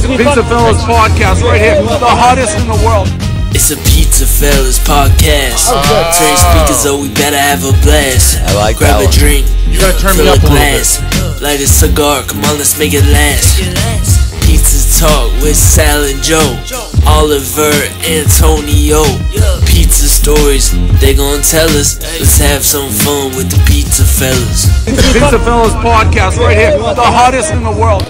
PizzaFellas podcast right here, the hottest in the world. It's a PizzaFellas podcast. Turn speakers so we better have a blast. I like Grab that a drink, You gotta turn me fill up a a little glass, light a cigar. Come on, let's make it last. Pizza talk with Sal and Joe, Oliver, Antonio. Pizza stories they gon' tell us. Let's have some fun with the PizzaFellas. PizzaFellas podcast right here, the hottest in the world.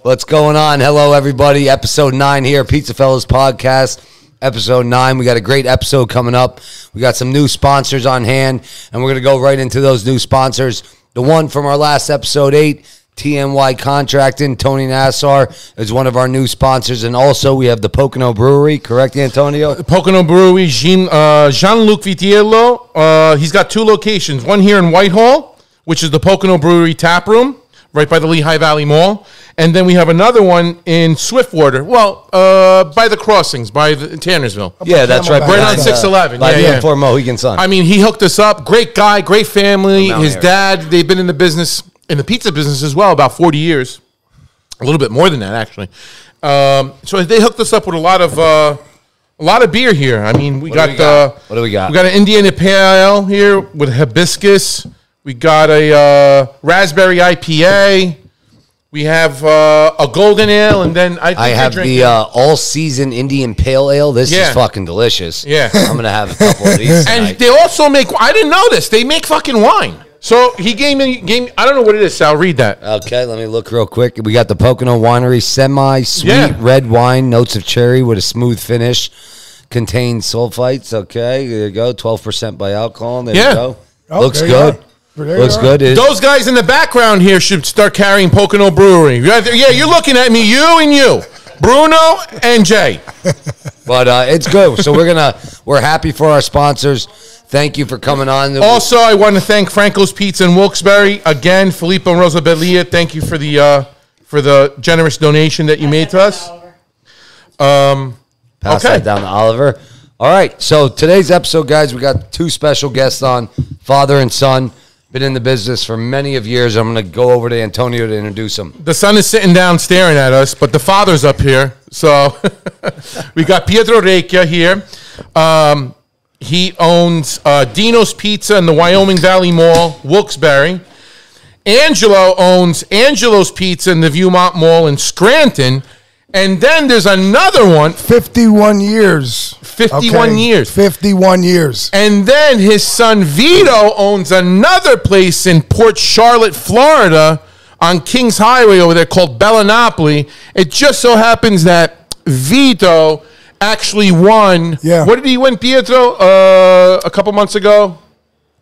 What's going on? Hello, everybody. Episode 9 here, PizzaFellas podcast. Episode 9. We got a great episode coming up. We got some new sponsors on hand, and we're going to go right into those new sponsors. The one from our last episode 8, TNY Contracting, Tony Nassar is one of our new sponsors. And also we have the Pocono Brewery, correct, Antonio? Pocono Brewery, Jean-Luc Vitiello. He's got 2 locations. One here in Whitehall, which is the Pocono Brewery Tap Room, right by the Lehigh Valley Mall. And then we have another one in Swiftwater. Well, by the crossings, by the Tannersville. Yeah, that's right. Right on 611. By the M4 Mohegan Sun. I mean, he hooked us up. Great guy, great family. From His Mount dad, they've been in the business, in the pizza business as well, about 40 years. A little bit more than that, actually. So they hooked us up with a lot of beer here. I mean, what do we got? We got an Indiana Pale Ale here with hibiscus. We got a raspberry IPA. We have a golden ale, and then I have the all-season Indian Pale Ale. This is fucking delicious. Yeah. I'm going to have a couple of these tonight. And they also make, I didn't know this, they make fucking wine. So he gave me, I don't know what it is, Sal, read that. Okay, let me look real quick. We got the Pocono Winery semi-sweet red wine, notes of cherry with a smooth finish. Contains sulfites. Okay, there you go. 12% by alcohol. There you go. Oh, Looks good. Looks good. Those guys in the background here should start carrying Pocono Brewery. Yeah, you're looking at me, you and you. Bruno and Jay. But it's good. So we're happy for our sponsors. Thank you for coming on. Also, I want to thank Franco's Pizza in Wilkes-Barre. Again, Filippo and Rosa Belia, thank you for the generous donation that you made to us. Pass that down to Oliver. All right, so today's episode, guys, we got 2 special guests on, father and son. Been in the business for many of years. I'm going to go over to Antonio to introduce him. The son is sitting down staring at us, but the father's up here. So we got Pietro Recchia here. He owns Dino's Pizza in the Wyoming Valley Mall, Wilkes-Barre. Angelo owns Angelo's Pizza in the Viewmont Mall in Scranton. And then there's another one. 51 years. 51 years. 51 years. And then his son Vito owns another place in Port Charlotte, Florida, on Kings Highway over there called Bellinopoli. It just so happens that Vito actually won. Yeah. What did he win, Pietro, a couple months ago?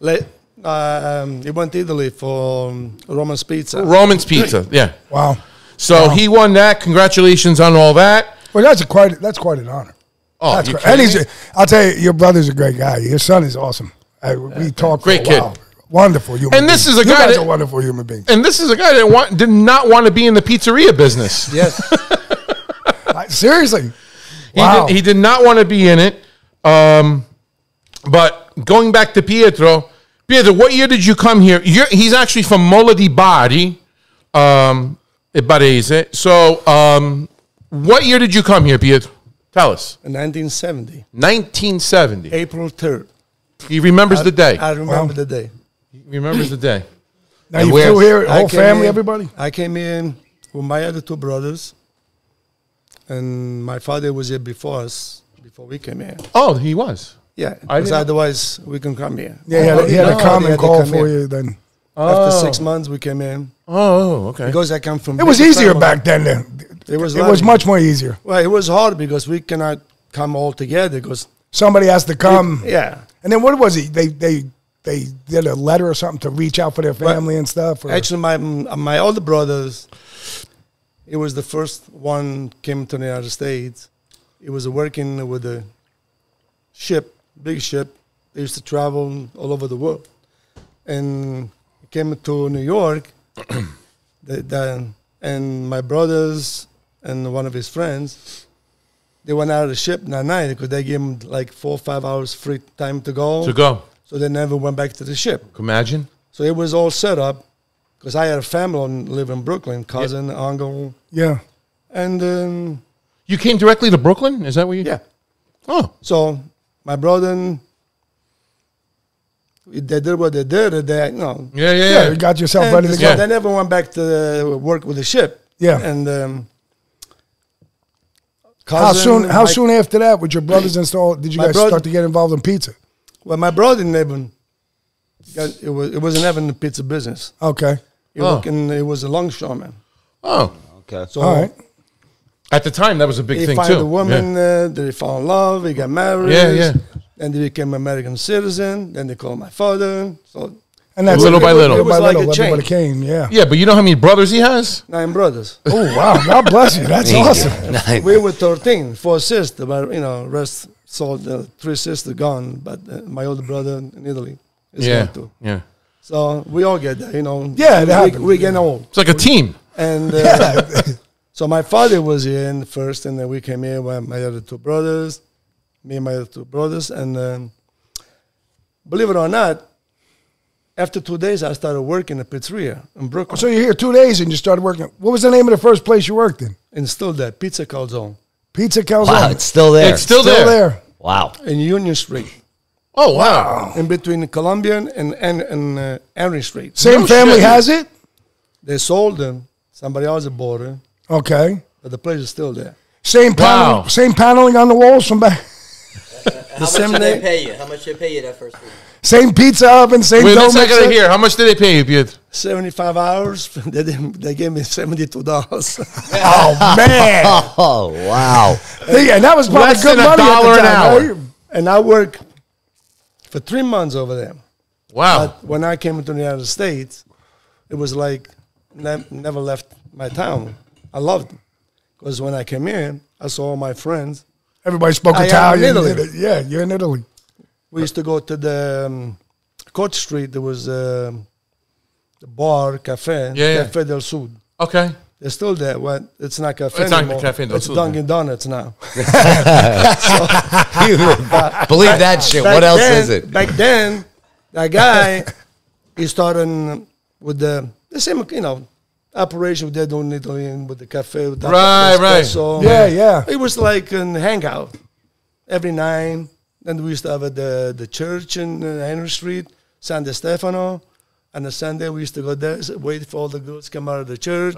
He went to Italy for Roman's Pizza. Roman's Pizza, yeah. Wow. So he won that. Congratulations on all that. Well, that's quite an honor. Oh, that's great. And I'll tell you, your brother's a great guy. Your son is awesome. We talked for great a while. kid. Wonderful human And this being. is a guy that's a wonderful human being. And this is a guy that did not want to be in the pizzeria business. Yes. Seriously. Wow. He did not want to be in it. But going back to Pietro, what year did you come here? He's actually from Mola di Bari, Barese. So what year did you come here, Pietro? Tell us. In 1970. 1970. April 3rd. He remembers the day. I remember the day. He remembers the day. Now you flew here, whole family, everybody? I came in with my other 2 brothers. And my father was here before us, before we came here. Oh, he was? Yeah, because otherwise we couldn't come here. Yeah, he had a common call for you then. After 6 months, we came in. Oh, okay. Because I come from... It was easier back then. It was much more easier. Well, it was hard because we cannot come all together because... Somebody has to come. Yeah. And then what was he? They did a letter or something to reach out for their family and stuff? Or? Actually, my older brothers, it was the first one came to the United States. He was working with a ship, big ship. They used to travel all over the world. And he came to New York. And my brothers and one of his friends, they went out of the ship that night because they gave him like 4 or 5 hours free time to go. So they never went back to the ship. Imagine. So it was all set up because I had a family live in Brooklyn, cousin, uncle. Yeah. And You came directly to Brooklyn? Is that where you? yeah. Oh. So my brother, they did what they did. They, Yeah, you got yourself ready to so go. they never went back to work with the ship. Yeah. And How soon after that with your brothers installed did you My guys brother- start to get involved in pizza? Well, my brother never. It wasn't never in the pizza business. Okay. He was a longshoreman. Oh. Okay. So All right. At the time, that was a big he thing, found too. a woman. They fell in love. He got married. Yeah. Then they became American citizen. Then they called my father. So And that's Little by little. It was like a everybody chain. came, yeah. Yeah, but you know how many brothers he has? 9 brothers. Oh, wow. God bless you. That's awesome. Nice. We were 13, 4 sisters, but rest sold 3 sisters gone. But my older brother in Italy is gone too. Yeah. So we all get that, Yeah, it happens. we get old. It's like a team. And so my father was here in first, and then we came here with my other 2 brothers, me and my other 2 brothers. And believe it or not, after 2 days, I started working at pizzeria in Brooklyn. So you're here 2 days and you started working. What was the name of the first place you worked in? And still there, Pizza Calzone Pizza Calzone. Wow, it's still there. It's still Still there. there. Wow. in Union Street, Oh, wow. in between Columbian and Henry Street. Same No family shit. has it? They sold them. Somebody else bought it, Okay. but the place is still there. Same Wow. same paneling on the walls from back. The How same much did they name. pay you? How much did they pay you that first week? Same pizza oven, same Wait, dough let's not mixer. get here. How much did they pay you, Pietro? 75 hours. They gave me $72. Oh, man. Oh, wow. Yeah, that was probably Less good than money at the $1 an time, hour. right? And I worked for 3 months over there. Wow. But when I came into the United States, it was like never left my town. I loved it. Because when I came here, I saw all my friends. Everybody spoke I am in Italian. Italy. Yeah, you're in Italy. We used to go to the Court Street. There was the bar, cafe, Yeah. Cafe del Sud. Okay. They're still there. What? It's not cafe It's not anymore. Cafe del It's Sud. Dunkin' Donuts now. Believe that shit. What else is it? Back then, that guy, he started with the same, operation they're doing in Italy with the cafe. With the Right. espresso. Yeah. It was like a hangout every night. Then we used to have the church in Henry Street, San Stefano. And on Sunday, we used to go there, wait for all the girls to come out of the church.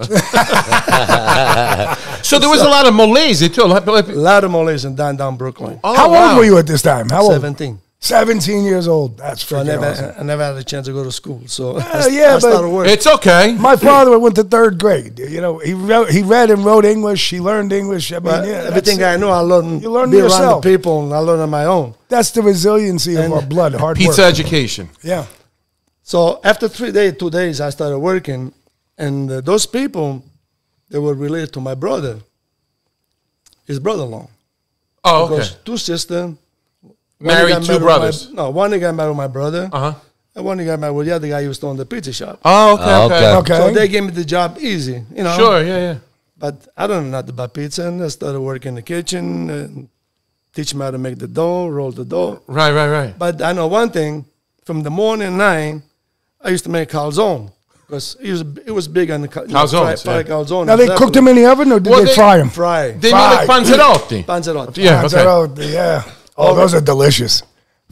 So there was a lot of Molese, too. A lot of Malays in downtown Brooklyn. Oh, How wow. old were you at this time? How old? 17. 17 years old. That's So I freaking awesome. never had a chance to go to school. So yeah, I but- started working. It's okay. My father went to 3rd grade. He read and wrote English. He learned English. I mean, But yeah, everything that's, I know, I learned. You learn be yourself. around the people, and I learned on my own. that's the resiliency of And our blood, hard Pizza work. education. Yeah. So after 2 days, I started working, and those people, they were related to my brother, his brother-in-law. Oh, okay. Because 2 sisters. Married 2 brothers. One got married with my brother, Uh-huh. and one got married with the other guy who used to own the pizza shop. Oh, okay, Oh, okay. okay. Okay. So they gave me the job easy, Sure, yeah. But I don't know nothing about pizza, and I started working in the kitchen, and teach me how to make the dough, roll the dough. Right. But I know one thing, from the morning 9, I used to make calzone. Because it was big on the Calzones, fried yeah. calzone. Now, they cooked them in the oven or did Well, they they- fry them? Fry. They made like panzerotti. Panzerotti. Yeah, okay. Yeah. Oh, those are delicious.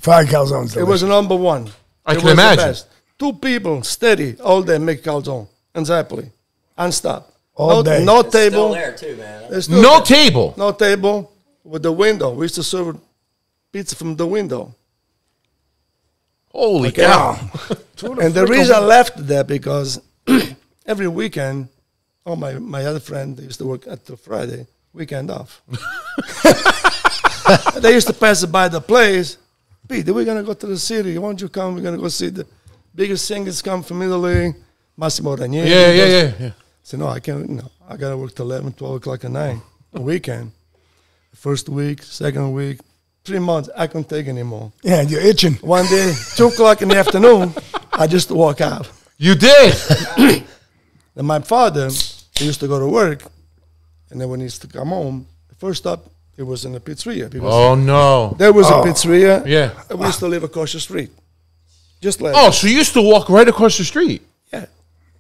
Fried calzones. It was number 1. I It can was the imagine. best. 2 people steady all day make calzone. Exactly. Non-stop. All day. No It's table. still there too, man. It's still No there. table. No table with the window. We used to serve pizza from the window. Holy cow. And the reason I left there because every weekend, my other friend, they used to work at the Friday, weekend off. They used to pass by the place. Pete, we're going to go to the city. Why don't you come? We're going to go see the biggest singers come from Italy. Massimo Ranieri. Yeah. I said, no, I can't. No, I got to work till 11, 12 o'clock at night, a weekend. First week, second week, 3 months, I couldn't take anymore. Yeah, you're itching. One day, 2 o'clock in the afternoon, I just walk out. You did. And my father, he used to go to work, and then when he used to come home, the first stop, it was in the pizzeria. Because Oh, no. there was a pizzeria. Yeah. And we used to live across the street. Just like, Oh, so you used to walk right across the street. yeah,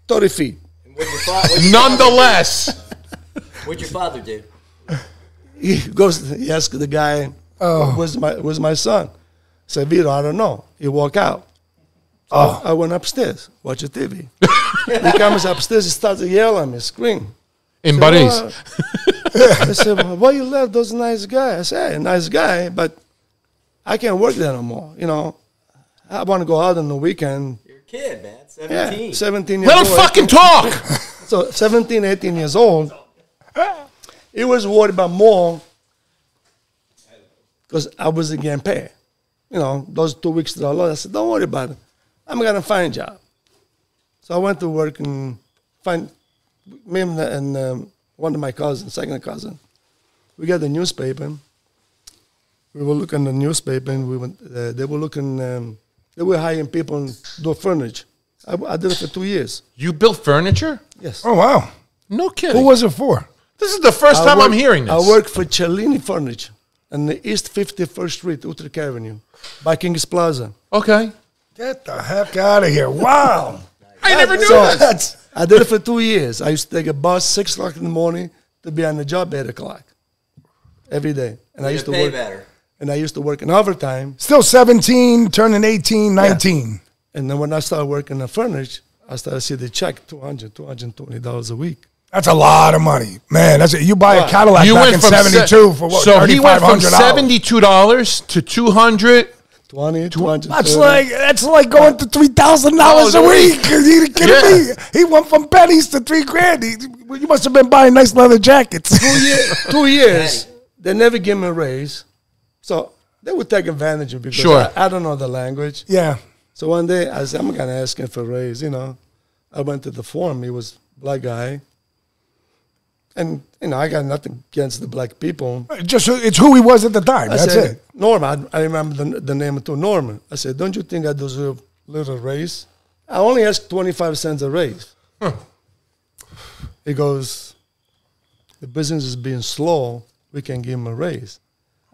30 feet. When you fry, Nonetheless. What'd your father do? He asks the guy, where's my son? I said, Vito, I don't know. He walk out. So I went upstairs, watch the TV. He comes upstairs, he starts to yell at me, scream. In buddies. I said, well, why you left those nice guy? I said, hey, nice guy, but I can't work there no more. You know, I want to go out on the weekend. You're a kid, man. 17. Yeah, 17 years old. Let him fucking talk. So 17, 18 years old. He was worried about more because I wasn't getting paid. You know, those 2 weeks that I lost, I said, don't worry about it. I'm going to find a job. So I went to work and find me and one of my cousins, second cousin. We got the newspaper. We were looking at the newspaper, and they were looking. They were hiring people and do furniture. I did it for 2 years. You built furniture? Yes. Oh, wow. No kidding. Who was it for? This is the first time I'm hearing this. I worked for Cellini Furniture on the East 51st Street, Utrecht Avenue, by King's Plaza. Okay. Get the heck out of here. Wow. I never knew So this. I did it for 2 years. I used to take a bus 6 o'clock in the morning to be on the job 8 o'clock every day. And I used to pay work. better. And I used to work in overtime. Still 17, turning 18, 19. And then when I started working in furniture, I started to see the check $220 a week. That's a lot of money. Man, that's it. You buy a Cadillac You back went in from 72 for what, So he went from $3,500. $72 to 200. 200. That's like going to $3,000 a week. Are you kidding me? He went from pennies to $3,000. You must have been buying nice leather jackets. 2 years. They never gave me a raise. So they would take advantage of me because Sure. I don't know the language. Yeah. So one day I said, I'm going to ask him for a raise, you know. I went to the forum. He was a black guy. And, you know, I got nothing against the black people. Just it's who he was at the time. I That's said, it. Norman, I remember the name too, Norman. I said, don't you think I deserve a little raise? I only asked 25 cents a raise. He goes, the business is being slow. We can give him a raise.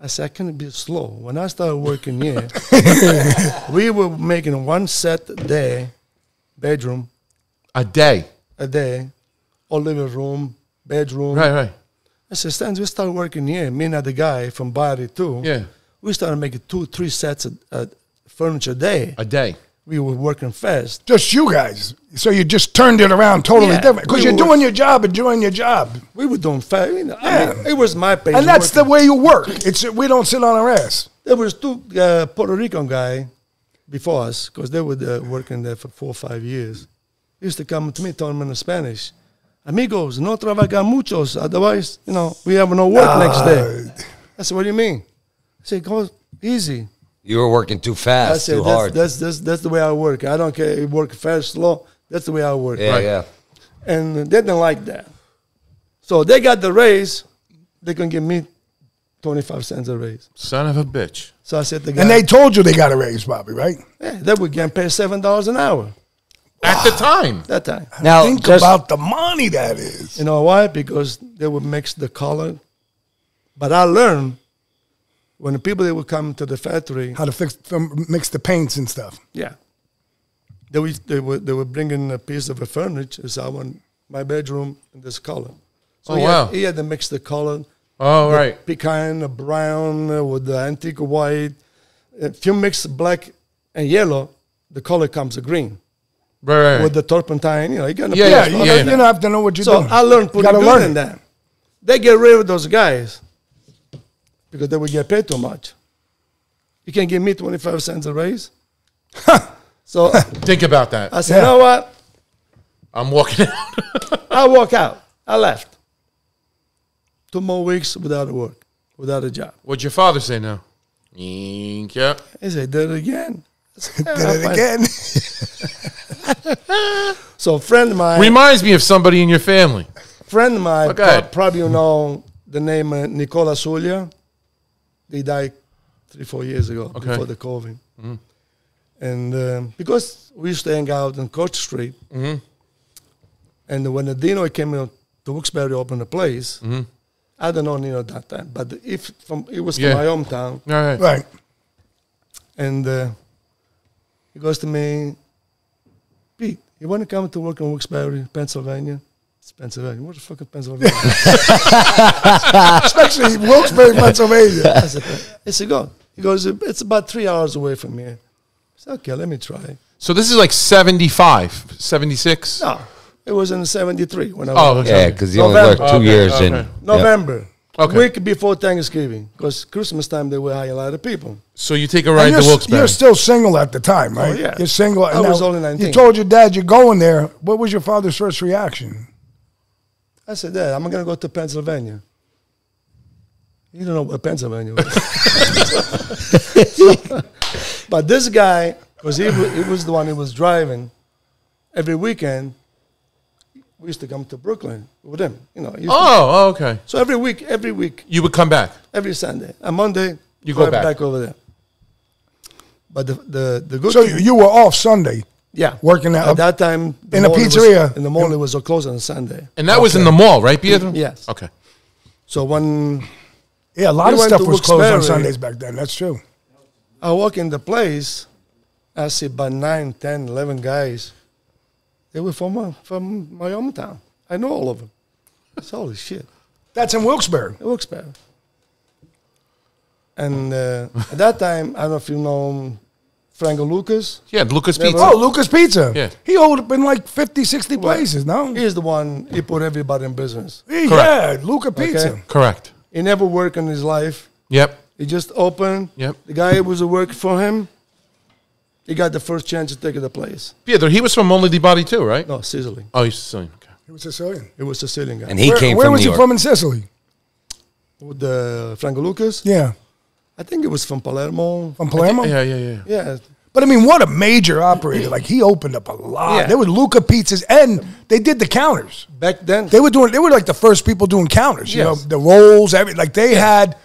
I said, I can't be slow. When I started working here, we were making one set a day, bedroom, A day. all living room, bedroom. Right. I said, Stan, we started working here. Me and the guy from Bari too. Yeah. We started making 2-3 sets of furniture a day. A day. We were working fast. Just you guys. So you just turned it around totally Yeah, different. Because we you're were- doing your job, enjoying your job. We were doing fast. You know, Yeah. I mean, it was my pace. And that's the working. way you work. It's we don't sit on our ass. There was two Puerto Rican guy before us because they were working there for 4 or 5 years. They used to come to me, telling me in Spanish, amigos, no trabajan muchos, otherwise, you know, we have no work next day. I said, what do you mean? I said, go easy. You were working too I fast, said, too hard. that's the way I work. I don't care if you work fast, slow. That's the way I work. Yeah, Right. yeah. And they didn't like that. So they got the raise. They can give me 25 cents a raise. Son of a bitch. So I said to the guy, And they told you they got a raise, Bobby, right? yeah, they were getting paid $7 an hour At the time. that time. Now, Think just, about the money that is. You know why? Because they would mix the color. But I learned when the people that would come to the factory, How to mix the paints and stuff. yeah, they would bring in a piece of a furniture. So I want my bedroom in this color. So Oh, he wow. he had to mix the color. Oh, right. Pecan, brown with the antique white. If you mix black and yellow, the color comes green. Right. With the turpentine, you know, you got to Yeah, Yeah, yeah, you don't have to know what you're So doing. I learned pretty gotta good learn in it. that. They get rid of those guys because they would get paid too much. You can't give me 25 cents a raise. So Think about that. I said, Yeah. you know what? I'm walking out. I walk out. I left. 2 more weeks without a work, without a job. What'd your father say now? Yeah. He said, did it again. I said, "Yeah, Did it fine." again. So a friend of mine, Reminds me of somebody in your family. Okay. probably you know the name Nicola Sulia. He died 3-4 years ago before the COVID. And because we used to hang out on Court Street, and when the Dino came to Wilkes-Barre opened the place, I don't know Nino that time, but it was Yeah. from my hometown, All right. Right. and he goes to me, Pete, you want to come to work in Wilkes-Barre, Pennsylvania? It's Pennsylvania. What the fuck is Pennsylvania? Especially Wilkes-Barre, Pennsylvania. I said, go. He goes, it's about 3 hours away from here. I said, okay, let me try. So this is like 75, 76? No, it was in 73 when I Oh, was Yeah, because you only worked 2 years in. November. Okay. Week before Thanksgiving. Because Christmas time, they were hiring a lot of people. So you take a ride And to you're Wilkes-Barre. still single at the time, right? yeah. You're single. I was only 19. You told your dad you're going there. What was your father's first reaction? I said, Dad, I'm going to go to Pennsylvania. You don't know what Pennsylvania was. But this guy, because he was the one who was driving, every weekend, we used to come to Brooklyn with him. You know. Okay. So every week, You would come back. every Sunday. And Monday, You go drive back. over there. But the good So thing, you were off Sunday, yeah, working out at that time in a mall was- pizzeria. in the morning was closed on Sunday. And that was in the mall, right, Pietro? Yes. Okay. So when Yeah, a lot We of went stuff to was closed on Wilkes-Barre. Sundays back then. That's true. I walk in the place, I see about 9, 10, 11 guys. They were from my hometown. I know all of them. I said, holy shit. That's in Wilkes-Barre. It works better. And at that time, I don't know if you know Franco Lucas. Yeah, Lucas Never- Pizza. Oh, Lucas Pizza. Yeah. He opened up in like 50, 60 places, no? He's the one, he put everybody in business. Yeah, Luca Pizza. Okay. Correct. He never worked in his life. Yep. He just opened. Yep. The guy who was working for him, he got the first chance to take the place. Pietro, he was from Monte di Bari too, right? No, Sicily. Oh, he's Sicilian. Okay. He was Sicilian. It was a Sicilian guy. And he came Where from was New he York. from in Sicily? With the Franco Lucas, Yeah. I think it was from Palermo. From Palermo? Yeah. Yeah. But I mean, what a major operator. Like, he opened up a lot. Yeah. There were Luca Pizzas, and they did the counters. Back then, They were like the first people doing counters. You know, Yes. the rolls, like they had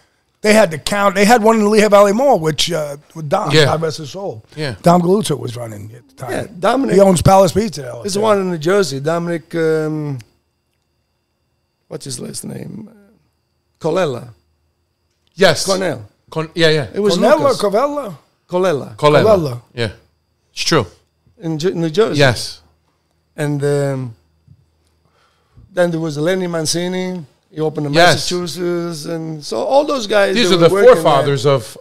the count. They had one in the Lehigh Valley Mall, which with Dom, Yeah. God rest his soul. Yeah. Dom Galuzzo was running at the time. Yeah, Dominic- He owns Palace Pizza now. there's one in New Jersey. Dominic, what's his last name? Colella. Yes. Cornell. Yeah. It was Cornella, Lucas. Covella. Colella Colella. Yeah. It's true. in New Jersey. Yes. And then there was Lenny Mancini. He opened in Yes. Massachusetts, and so all those guys. These they are were the working forefathers of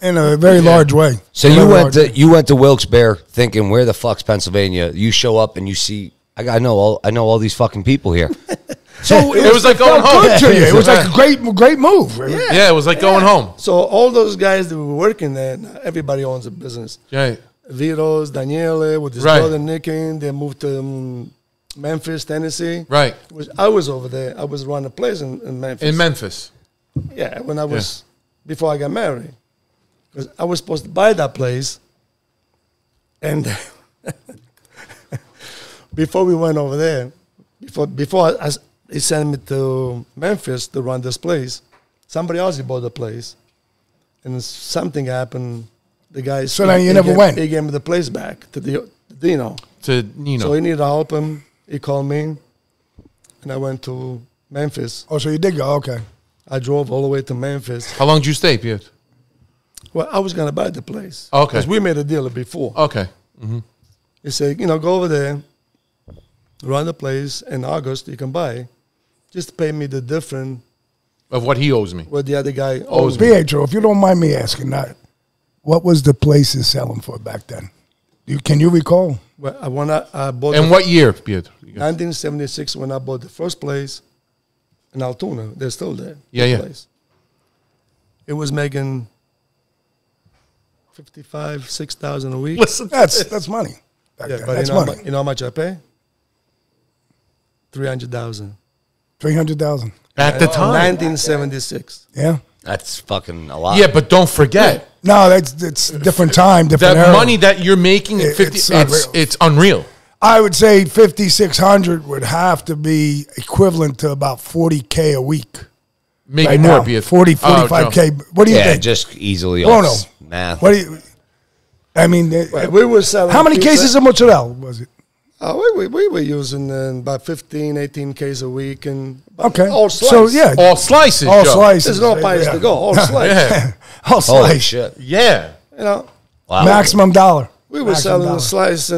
In a very large way. So you went to Wilkes-Barre thinking, where the fuck's Pennsylvania? You show up and you see, I know all these fucking people here. So It was like going home. good to you. It was like a great move. Yeah, it was like going home. So all those guys that were working there, now everybody owns a business. Right. Vito's, Daniele, with his Right. brother Nick, they moved to Memphis, Tennessee. Right. I was over there. I was running a place in Memphis. In Memphis. Yeah, when I was before I got married, because I was supposed to buy that place, and before we went over there, before he sent me to Memphis to run this place, somebody else bought the place, and something happened. The guy. So now you never went? He gave me the place back to Dino. To Nino. So he needed help him. He called me, and I went to Memphis. Oh, so you did go, okay. I drove all the way to Memphis. How long did you stay, Piet? Well, I was going to buy the place. Okay. Because we made a deal before. Okay. He said, go over there, run the place. In August, you can buy. Just pay me the difference Of what he owes me. what the other guy owes me. Pietro, if you don't mind me asking that, what was the places selling for back then? Can you recall? Well, I bought And what year, Piet? 1976 when I bought the first place in Altoona. They're still there. Yeah, the yeah. Place. It was making 55, 6,000 a week. Listen. That's money. Back Yeah, then. but That's you know, money. you know how much I pay? 300,000. 300,000. At the time. 1976. Yeah. That's fucking a lot. Yeah, but don't forget. No, it's a different time, different That era. money that you're making at 50, It's it's unreal. unreal. I would say 5,600 would have to be equivalent to about 40K a week. Maybe Right more, now. Piet. 40, Oh, 45K. What do you Yeah, think? just easily Bruno, off math. What do you? I mean, We were selling. how many pizza. cases of mozzarella was it? We were using about 15, 18 Ks a week. And Okay. all slice. So, yeah. All slices, All Joe. slices. There's no pies yeah. to go. All slice. Yeah. All Holy slice. shit. Yeah. You know, Wow. Maximum dollar. We were Maximum selling dollar. a slice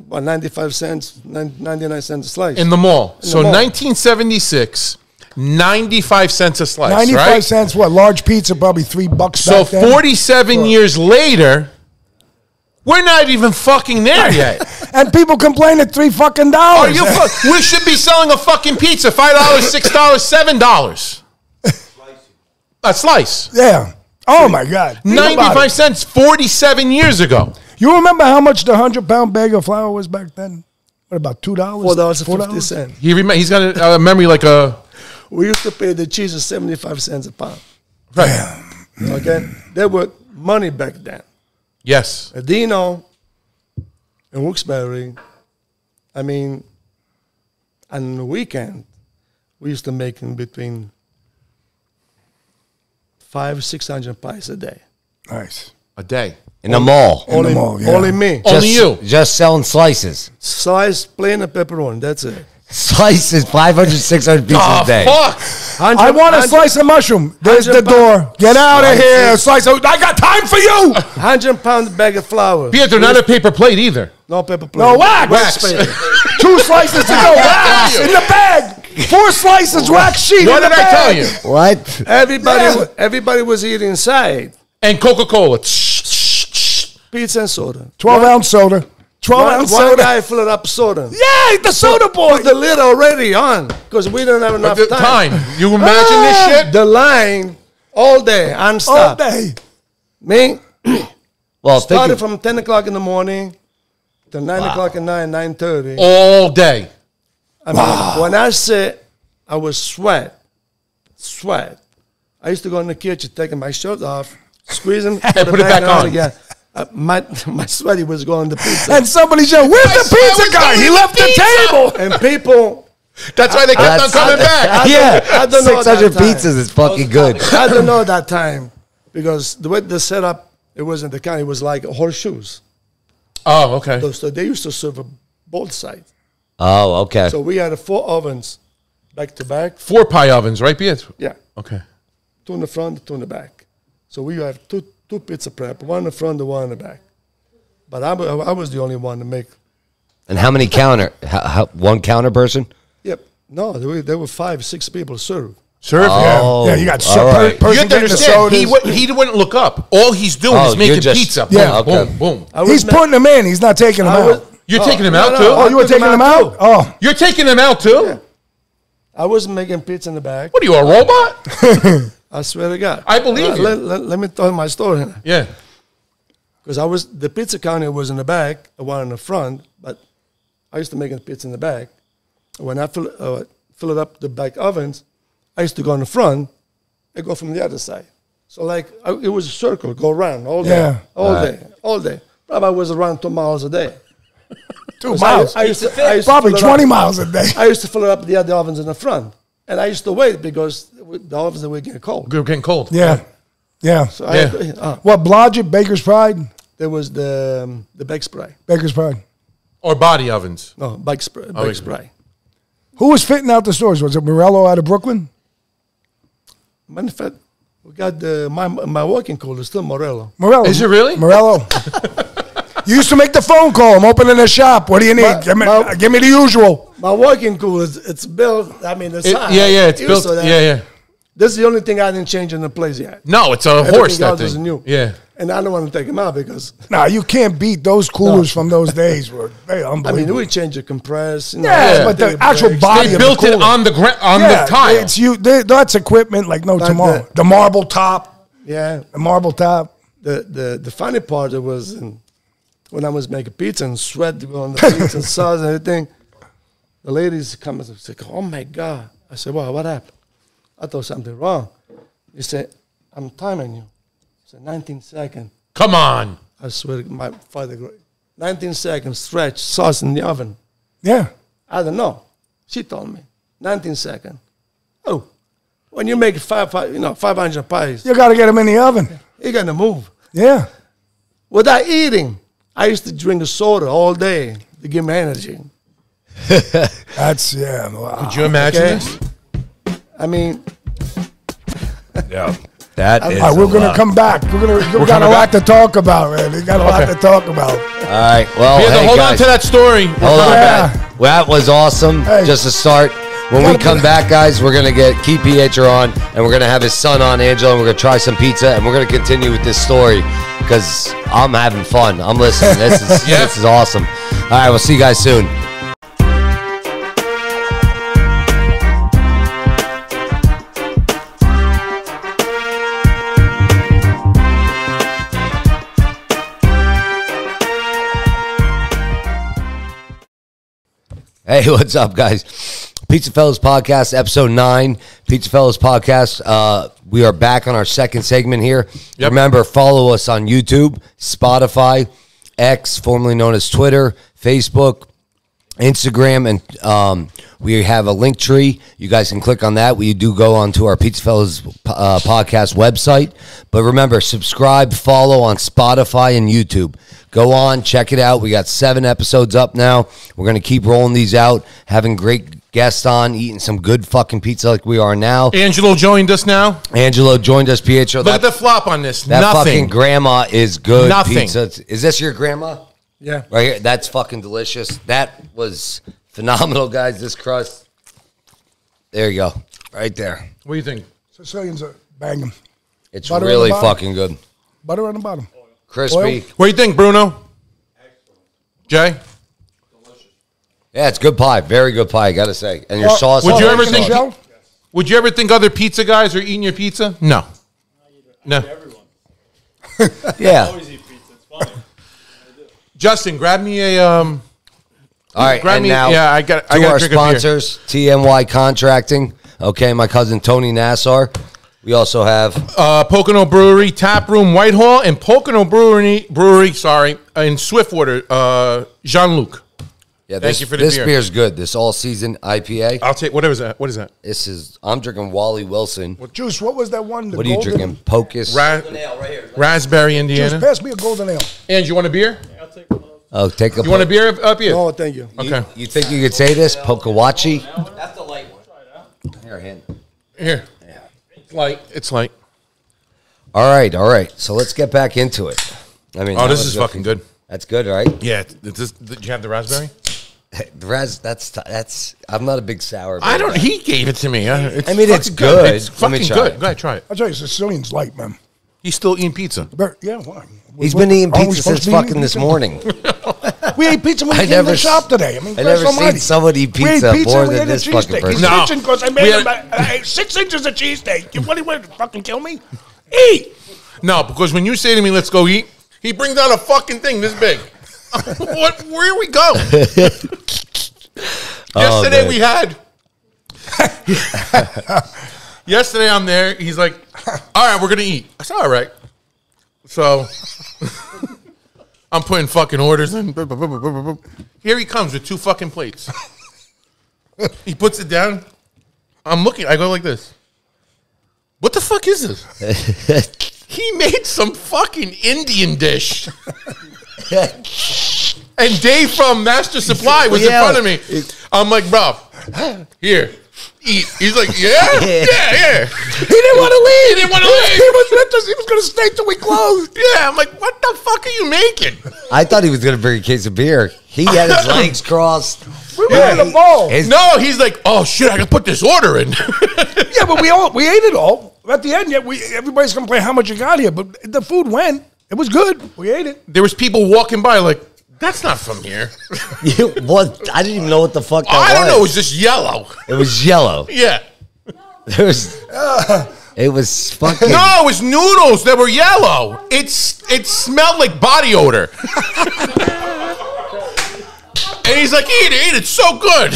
for 95 cents, 99 cents a slice. In the mall. In the So mall. 1976, 95 cents a slice, 95 right? cents, what? Large pizza, probably $3 So back then. 47 years later, we're not even fucking there yet. And people complain at $3 fucking Are dollars. you? We should be selling a fucking pizza $5, $6, $7. A slice. Yeah. Oh, my God. Think about 95 it. cents 47 years ago. You remember how much the 100-pound bag of flour was back then? What, about $2? $4.50. He's got a memory like a... We used to pay the cheese at 75 cents a pound. Right. Okay? There were money back then. Yes. At Dino and Wilkes-Barre, I mean, on the weekend, we used to make in between 500-600 pies a day. Nice. A day. In the mall. Only, mall, yeah. only me. Only you. Just selling slices. Slice, plain and pepperoni. That's it. Slices, 500, 600 pieces Oh, a day. fuck. I want a slice of mushroom. There's the 100 door. Get out of here. Slice of, I got time for you. 100-pound bag of flour. Pietro, not a paper plate either. No paper plate. No, wax. paper. 2 slices to go. Wax in the bag. 4 slices, wax sheet What in the did I tell bag. you? What? Everybody was eating inside. And Coca-Cola. Pizza and soda. 12-ounce soda. 12-ounce One soda. guy filled up soda. Yeah, the soda boy. Put the lid already on because we didn't have enough The time. You imagine this shit? The line all day, All unstopped. day. Me, Well, started from 10 o'clock in the morning till 9 o'clock at night, 9:30. All day. I mean, when I say I was sweat. I used to go in the kitchen, taking my shirt off, squeezing, put it back on. again. My sweaty was going to pizza. And somebody said, where's the pizza guy? He left the table. And people, That's why they kept on coming back. Yeah, I don't know 600 that time. pizzas is fucking good. I don't know that time because the way the setup, it wasn't the kind. It was like horseshoes. Oh, okay. So they used to serve both sides. Oh, okay. So we had 4 ovens back to back. 4 pie ovens, right, Pietro? Yeah, Okay. 2 in the front, 2 in the back. So we had two pizza prep, 1 in the front, and 1 in the back. But I was the only one to make. And how many counter? One counter person? Yep. No, there were 5, 6 people to serve. Serve. Oh, Yeah, you got all right. You person have to getting the understand, sodas. he wouldn't look up. All he's doing Oh, is making you're just- pizza. Boom, Yeah. Okay. boom, boom. He's putting them in. He's not taking them out. You're taking him no, out, no, too? I Oh, you were took 'em taking them out, out? too. Oh. You're taking him out, too? I wasn't making pizza in the back. What are you, a robot? I swear to God. I believe you. Let me tell my story. Yeah. Because the pizza counter was in the back, the one in the front, but I used to make the pizza in the back. When I fill it up the back ovens, I used to go in the front and go from the other side. So it was a circle, go around all day, Yeah. all day. Probably I was around 2 miles a day. 2 miles. I used to Probably fill it 20 up. miles a day. I used to fill it up the other ovens in the front. And I used to wait because the ovens were getting cold. We're getting cold. Yeah. Yeah. So Yeah. What, Blodgett, Baker's Pride? there was the bake spray. Baker's Pride. Or body ovens. No, bake spray. Bake spray. Who was fitting out the stores? Was it Morello out of Brooklyn? Matter of fact, we got my working cooler still Morello. Morello. Is it really? Morello. You used to make the phone call. I'm opening a shop. What do you need? Give me the usual. My working cooler, it's built. I mean, the size. It's used built. to that. Yeah. This is the only thing I didn't change in the place yet. No, it's a Everything horse, that else is thing. new. Yeah. And I don't want to take them out because Nah, you can't beat those coolers from those days. They I unbelievable. mean we changed the compress. You know, Yeah, but the actual body They of built the it cooler. on the Yeah, tile. It's that's equipment like no Like tomorrow. that. The marble top. Yeah. The marble top. The funny part was when I was making pizza and sweat on the pizza and sauce and everything. The ladies come and say, "Oh my God!" I said, "Well, what happened?" I thought something wrong. He said, "I'm timing you." I said, 19 seconds. Come on. I swear to my father, 19 seconds, stretch, sauce in the oven. Yeah. I don't know. She told me, 19 seconds. Oh, when you make 500 pies, You got to get them in the oven. you're going to move. Yeah. Without eating, I used to drink a soda all day to give me energy. That's, yeah. Wow. Could you imagine Okay. this? I mean, Yeah. That All is right, we're a going to lot. come back. We got a coming lot back? to talk about, man. We got a lot to talk about. All right. Well, Pietro, hey, hold guys. on to that story. Hold on. Yeah. Well, that was awesome. Hey. Just to start. When we come back, guys, we're going to keep Pietro on, and we're going to have his son on, Angelo, and we're going to try some pizza, and we're going to continue with this story because I'm having fun. I'm listening. This is this is awesome. All right, we'll see you guys soon. Hey, what's up, guys? PizzaFellas Podcast, episode 9. PizzaFellas Podcast. We are back on our second segment here. Yep. Remember, follow us on YouTube, Spotify, X, formerly known as Twitter, Facebook, Instagram, and we have a link tree. You guys can click on that. We do go onto our PizzaFellas podcast website. But remember, subscribe, follow on Spotify and YouTube. Go on, check it out. We got 7 episodes up now. We're going to keep rolling these out, having great guests on, eating some good fucking pizza like we are now. Angelo joined us now. Angelo joined us, Pietro. Look at the flop on this. That Nothing. fucking grandma is good Nothing. pizza. Is this your grandma? Yeah. Right here. That's fucking delicious. That was phenomenal, guys. This crust. There you go. Right there. What do you think? Sicilians are banging. It's Butter on really the bottom. fucking good. Butter on the bottom. Crispy. Oil? What do you think, Bruno? Jay? Yeah, it's good pie. Very good pie, I gotta say. And your sauce. Would is you ever very think- saucy. Would you ever think other pizza guys are eating your pizza? No. No. Yeah. Justin, grab me a All right, grab and me. now Yeah, I got to our drink a beer. sponsors, TMY Contracting. Okay, my cousin Tony Nassar. We also have Pocono Brewery, Tap Room, Whitehall, and Pocono Brewery, in Swiftwater, Jean-Luc. yeah. Thank you for the this beer. beer's good. This all season IPA. I'll take, whatever is that? What is that? I'm drinking Wally Wilson. Juice, what was that one? The What are you golden? drinking? Pocus. Nail right here. Raspberry, Juice, Indiana. pass me a golden ale. And you want a beer? Oh, take a. You want a beer up here? No, thank you. Okay. You think you could say this? Pokawachi? That's the light one. Here, hand. Here. It's light. It's light. All right. So let's get back into it. I mean, Oh, that this was is good. fucking good. That's good, right? Yeah. Did you have the raspberry? That's. I'm not a big sour. I don't. guy. He gave it to me. I mean, it's fucking good. It's Let me fucking try good. it. Go ahead, try it. I'll tell you, Sicilians light, man. He's still eating pizza. Yeah, why? He's been eating Aren't we pizza supposed since to be eating fucking this pizza? morning. We ate pizza when I we came to never the shop today. I mean, I Christ never seen almighty. somebody eat We ate pizza more we than ate a this fucking cheesesteak. person. He's No. bitching because I We made had- him 6 inches of cheesesteak. You want to fucking kill me? Eat! No, because when you say to me, "Let's go eat," he brings out a fucking thing this big. Where we go? Yesterday man. we had. Yesterday I'm there. He's like, "All right, we're gonna eat." I said, "All right." So I'm putting fucking orders in. Here he comes with 2 fucking plates. He puts it down. I'm looking. I go like this. What the fuck is this? He made some fucking Indian dish. And Dave from Master Supply was in Yeah. front of me. I'm like, bro, here, eat. He's like, yeah. He didn't want to leave. He didn't want to leave. He was with us. He was going to stay till we closed. Yeah, I'm like, what the fuck are you making? I thought he was gonna bring a case of beer. He had his legs crossed. We were in the ball. His- No, he's like, oh shit, I gotta put this order in. Yeah, but we ate it all. At the end, everybody's going to play how much you got here. But the food went. It was good. We ate it. There was people walking by like, that's not from here. What? I didn't even know what the fuck that I don't was. know, it was just yellow. It was yellow. Yeah. There was. It was fucking. No, it was noodles that were yellow. It smelled like body odor. And he's like, eat it, it's so good.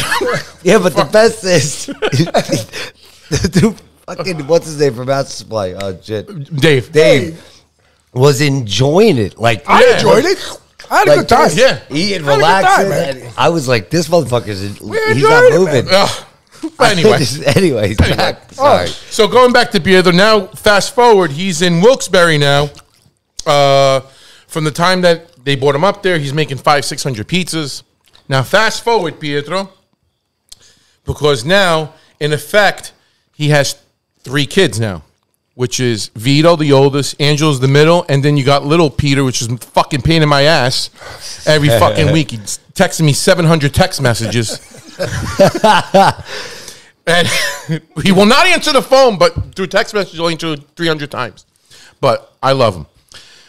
Yeah, but the best is. The dude fucking. What's his name from Master Supply? Oh shit. Dave. Was enjoying it. Like I Yeah. enjoyed it. I had a good time. Yeah. Eating, Had a good relaxing. time, man. and I was like, this motherfucker's. He's enjoyed not it, moving. Ugh. But anyway. Anyways, back. Sorry. So going back to Pietro, now fast forward, he's in Wilkes-Barre now. From the time that they brought him up there, he's making 500-600 pizzas. Now fast forward, Pietro, because now, in effect, he has 3 kids now. which is Vito, the oldest, Angelo's the middle, and then you got little Peter, which is a fucking pain in my ass. Every fucking week, he's texting me 700 text messages. And he will not answer the phone, but through text message, he'll answer 300 times. But I love him.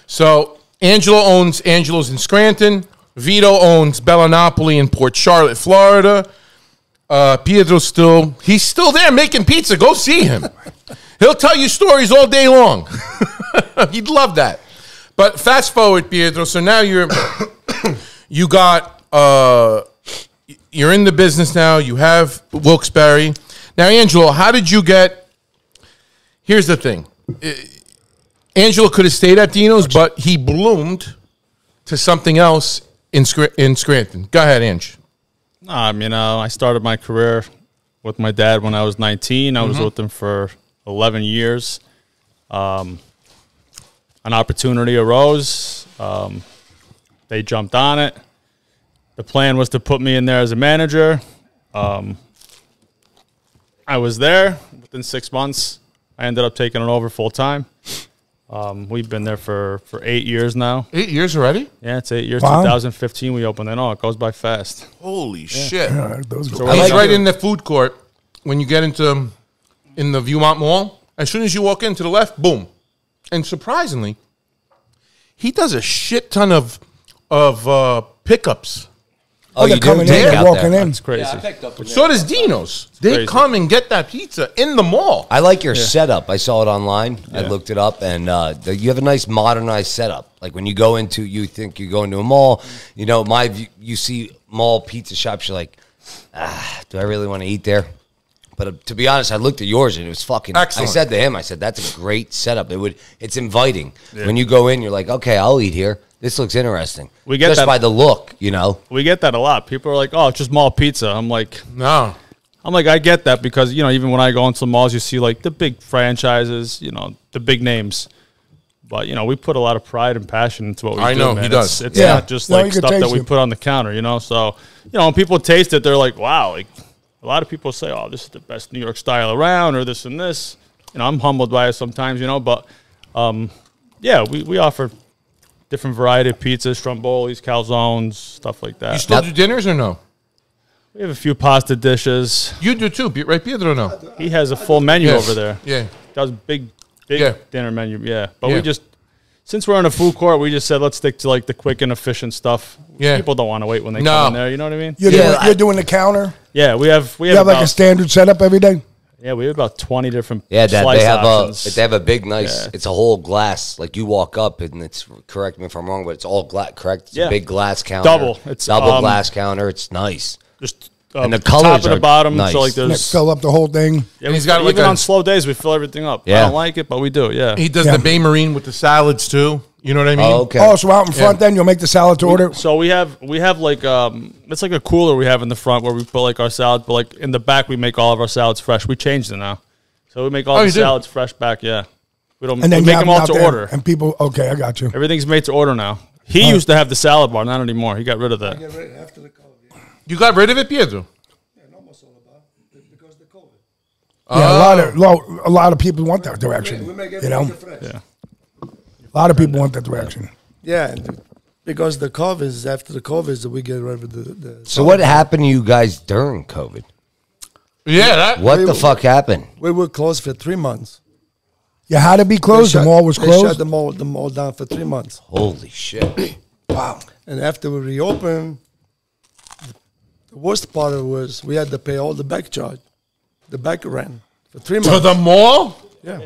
So Angelo owns Angelo's in Scranton. Vito owns Bellinopoli in Port Charlotte, Florida. Pietro's he's still there making pizza. Go see him. He'll tell you stories all day long. He'd love that. But fast forward, Pietro. So now you're in the business now. You have Wilkes-Barre. Now, Angelo, how did you get? Here's the thing. Angelo could have stayed at Dino's, but he bloomed to something else in Scranton. Go ahead, Ange. I started my career with my dad when I was 19. I was with him for 11 years. An opportunity arose. They jumped on it. The plan was to put me in there as a manager. I was there. Within 6 months, I ended up taking it over full time. We've been there for 8 years now. 8 years already? Yeah, it's 8 years. Wow. 2015 we opened it. Oh, it goes by fast. Holy shit. So He's right in the food court when you get in the Viewmont Mall. As soon as you walk in to the left, boom. And surprisingly, he does a shit ton of pickups. Oh, they're you do? coming in, Take they're out walking there. in. It's crazy. Yeah, I picked up. So does Dino's. They crazy. come and get that pizza in the mall. I like your setup. I saw it online. I looked it up, and you have a nice modernized setup. Like when you go into, you think you go into a mall. You know, you see mall pizza shops. You're like, do I really want to eat there? But to be honest, I looked at yours and it was fucking. Excellent. I said to him, that's a great setup. It's inviting. Yeah. When you go in, you're like, okay, I'll eat here. This looks interesting. We get just that by the look, you know. We get that a lot. People are like, "Oh, it's just mall pizza." I'm like, No. I get that because even when I go into malls, you see like the big franchises, the big names. But we put a lot of pride and passion into what we do. I know, man. he does. It's Yeah. not just No, like you can stuff that taste we it. put on the counter. So when people taste it, they're like, "Wow!" Like a lot of people say, "Oh, this is the best New York style around," or this and this. I'm humbled by it sometimes, but we offer different variety of pizzas, strombolis, calzones, stuff like that. You still do dinners or no? We have a few pasta dishes. You do too, right, Pietro? No. He has a full menu Yes. over there. Yeah. Does big Yeah. dinner menu. Yeah, but Yeah. we just since we're in a food court, we just said let's stick to like the quick and efficient stuff. Yeah. People don't want to wait when they No. come in there. You know what I mean? You're doing the counter. Yeah, we have You have like about, a standard setup every day. we have about 20 different Yeah, Dad, slice they have options. a big nice. Yeah. It's a whole glass. Like you walk up and it's, correct me if I'm wrong, but it's all glass. Correct? It's a Yeah. big glass counter. Double. It's, double glass counter. It's nice. just And the top colors and are the bottom. nice. So like And there's fill up the whole thing. and he's got like even a- on slow days we fill everything up. Yeah. I don't like it, but we do. Yeah. He does Yeah. the Bay Marine with the salads too. You know what I mean? Oh, okay. Oh, so out in front then you'll make the salad to order. So we have like it's like a cooler we have in the front where we put like our salads, but like in the back we make all of our salads fresh. We changed it now, so we make all Oh, the you do? salads fresh back. Yeah, we don't. And then We you make have them all out to there, order. And people, okay, I got you. Everything's made to order now. He used to have the salad bar, not anymore. He got rid of that. Get ready after the COVID. You got rid of it, Pietro? Yeah, almost all about because of the COVID. Yeah, a lot of people want that direction. We make You everything know, fresh. Yeah. a lot of people want that direction. Yeah, and because the COVID, after the COVID, we get rid of the So what happened to you guys during COVID? Yeah, that. What the fuck happened? We were closed for 3 months. You had to be closed. The mall was They shut closed. the mall down for 3 months. Holy shit. Wow. And after we reopened, the worst part of it was we had to pay all the back charge, the back rent for 3 months. To the mall? Yeah.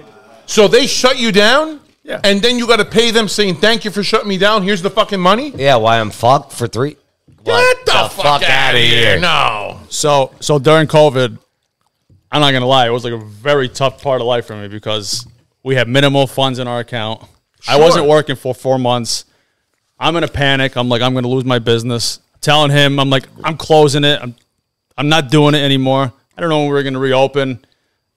So they shut you down? Yeah. And then you got to pay them saying, thank you for shutting me down. Here's the fucking money? Yeah, why I'm fucked for 3? Get the fuck out of here. No. So during COVID, I'm not gonna lie, it was like a very tough part of life for me because we had minimal funds in our account. I Sure. wasn't working for 4 months. I'm in a panic. I'm like, I'm gonna lose my business. Telling him, I'm like, I'm closing it. I'm not doing it anymore. I don't know when we're gonna reopen.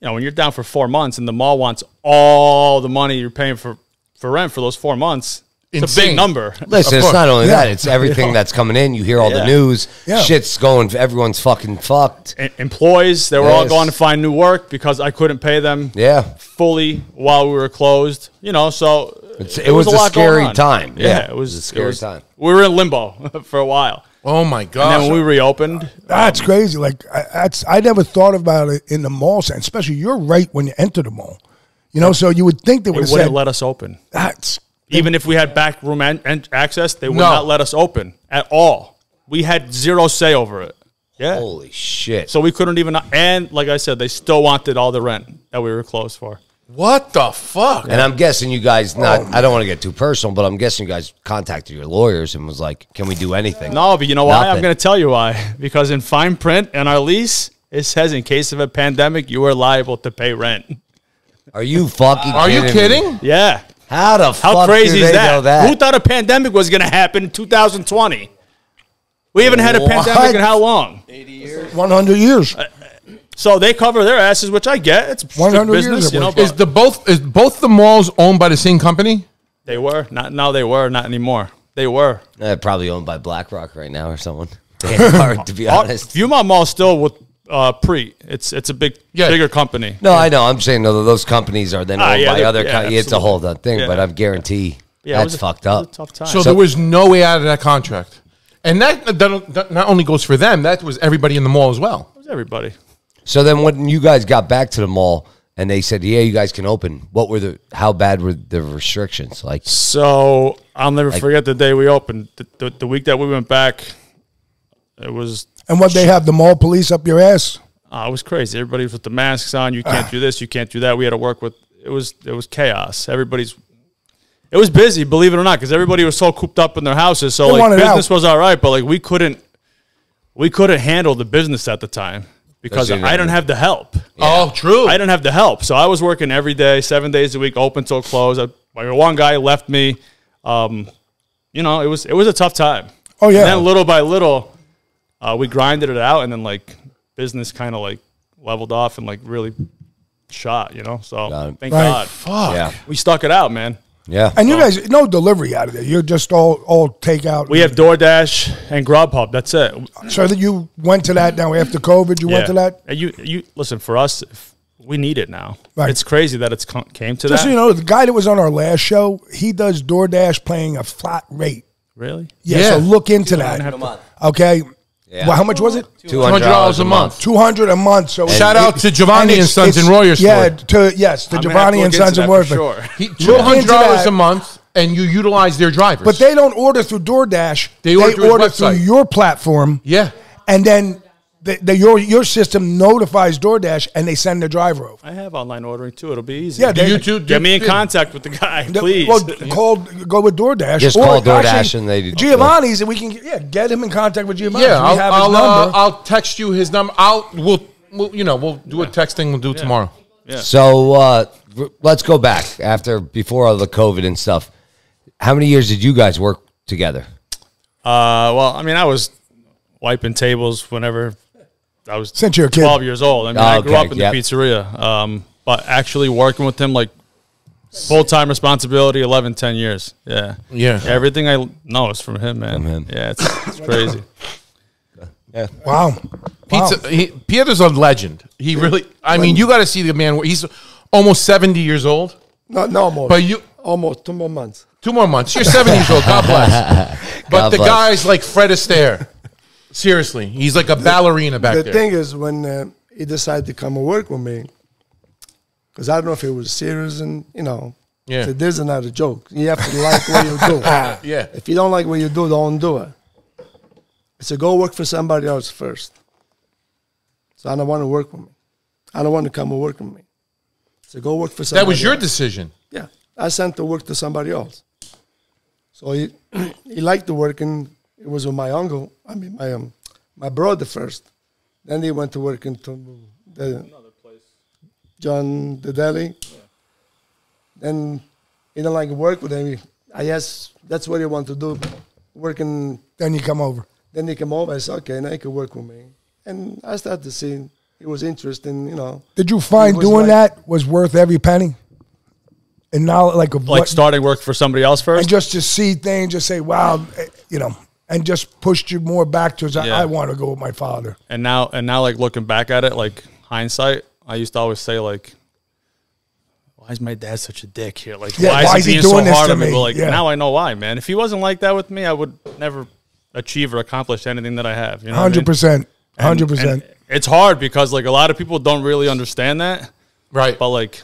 When you're down for 4 months and the mall wants all the money you're paying for rent for those 4 months, It's a big number. Listen, it's not only that; it's everything that's coming in. You hear all the news. Yeah. Shit's going. Everyone's fucking fucked. Employees, they were all going to find new work because I couldn't pay them. Fully while we were closed. You know, so it was a scary time. Yeah, it was a scary time. We were in limbo for a while. Oh my god! And then when we reopened, that's crazy. Like I never thought about it in the mall sense. Especially, you're right when you enter the mall. You know, so you would think they would have wouldn't let us open. Even if we had back room access, they would not let us open at all. We had zero say over it. Yeah. Holy shit. So we couldn't even, and like I said, they still wanted all the rent that we were closed for. What the fuck? And I'm guessing you guys I don't want to get too personal, but I'm guessing you guys contacted your lawyers and was like, can we do anything? No, but you know why? I'm going to tell you why. Because in fine print in our lease, it says in case of a pandemic, you are liable to pay rent. Are you fucking Are you kidding? Yeah. How crazy is know that? Who thought a pandemic was going to happen in 2020? We haven't had a pandemic in how long? 80 years. 100 years. So they cover their asses, which I get. It's 100 business, years. you know. Is both the malls owned by the same company? They were not. Now they were not anymore. They were probably owned by BlackRock right now or someone. Hard to be honest. Viewmont Mall still with Pre. It's a bigger company. No, I know. I'm saying those companies are then owned by other companies. It's a whole other thing, but I guarantee that's fucked up. It was a tough time. So there was no way out of that contract. And that not only goes for them, that was everybody in the mall as well. It was everybody. So then when you guys got back to the mall and they said, yeah, you guys can open, how bad were the restrictions? Like, so I'll never forget the day we opened. The week that we went back, it was. And what, they have the mall police up your ass? It was crazy. Everybody was with the masks on. You can't do this. You can't do that. We had to work with. It was chaos. It was busy, believe it or not, because everybody was so cooped up in their houses. So like business was all right, but like we couldn't handle the business at the time because I didn't have the help. Yeah. Oh, true. I didn't have the help, so I was working every day, 7 days a week, open till close. One guy left me. You know, it was a tough time. Oh yeah. And then little by little, we grinded it out, and then like business kind of like leveled off and like really shot. You know, so thank God. Fuck. Yeah. We stuck it out, man. Yeah. And you guys, no delivery out of there. You're just all takeout. We have DoorDash and Grubhub. That's it. So that you went to that now after COVID. You went to that. And you listen, for us, we need it now. Right. It's crazy that it's came to Just that. so you know, the guy that was on our last show, he does DoorDash paying a flat rate. Really? Yeah. So look into that. A month. Okay. Yeah. Well, how much was it? $200 a month. $200 a month. So Shout out to Giovanni and Sons in Royersford. Yeah, to Giovanni and Sons in Royersford. Sure. $200 a month, and you utilize their drivers. But they don't order through DoorDash. They order through through your platform. Yeah. And then your system notifies DoorDash, and they send the driver over. I have online ordering too. It'll be easy. Yeah, get me in contact with the guy, please. Well, go with DoorDash. Just call DoorDash and they do. Giovanni's, and we can get him in contact with Giovanni. Yeah, we have his number. I'll text you his number. We'll do a texting. We'll do it tomorrow. Yeah. So let's go back before all the COVID and stuff. How many years did you guys work together? Well, I mean, I was wiping tables whenever I was Since you're a kid. 12 years old. I mean, I grew up in the pizzeria. But actually working with him, like, full-time responsibility, 11, 10 years. Yeah. Yeah. Everything I know is from him, man. From him. Yeah, it's crazy. Yeah. Wow. Pietro's a legend. He really, I mean, you got to see the man. He's almost 70 years old. No more. But you, Almost 2 more months. 2 more months. You're 70 years old. God bless. But God the bless. guy's like Fred Astaire. Seriously. He's like a ballerina back The there. thing is, when he decided to come and work with me, because I don't know if it was serious, and Yeah. so this is not a joke. You have to like what you do. Yeah. If you don't like what you do, don't do it. So go work for somebody else first. So I don't want to work with me. I don't want to come and work with me. So go work for somebody That was your else. decision. Yeah. I sent to work to somebody else. So he liked the work, and it was with my uncle. I mean, my brother first. Then he went to work into another place. John the Deli. Yeah. Then he didn't like work with him. I asked, that's what he want to do, working. Then you come over. Then he came over. I said, okay, now he can work with me. And I started to see it was interesting, Did you find was doing like- that was worth every penny? and now like of Like what, starting work for somebody else first? and just to see things, just say, wow, and just pushed you more back towards I want to go with my father. And now, like looking back at it, like hindsight, I used to always say like, why is my dad such a dick here? Like, why is he being so hard on me? But like, now I know why, man. If he wasn't like that with me, I would never achieve or accomplish anything that I have. You know, 100%, 100%. It's hard because like a lot of people don't really understand that, Right. but like,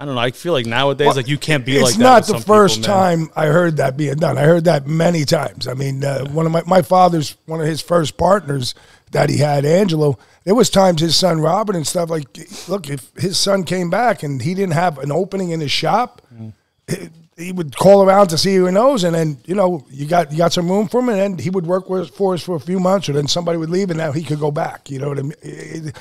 I don't know. I feel like nowadays, like you can't be like that. It's not with the some first people, man. time I heard that being done. I heard that many times. I mean, one of my father's, one of his first partners that he had, Angelo, there was times his son Robert and stuff like, look, if his son came back and he didn't have an opening in his shop, he would call around to see who he knows, and then you got some room for him, and then he would work for us for a few months, or then somebody would leave, and now he could go back. You know what I mean?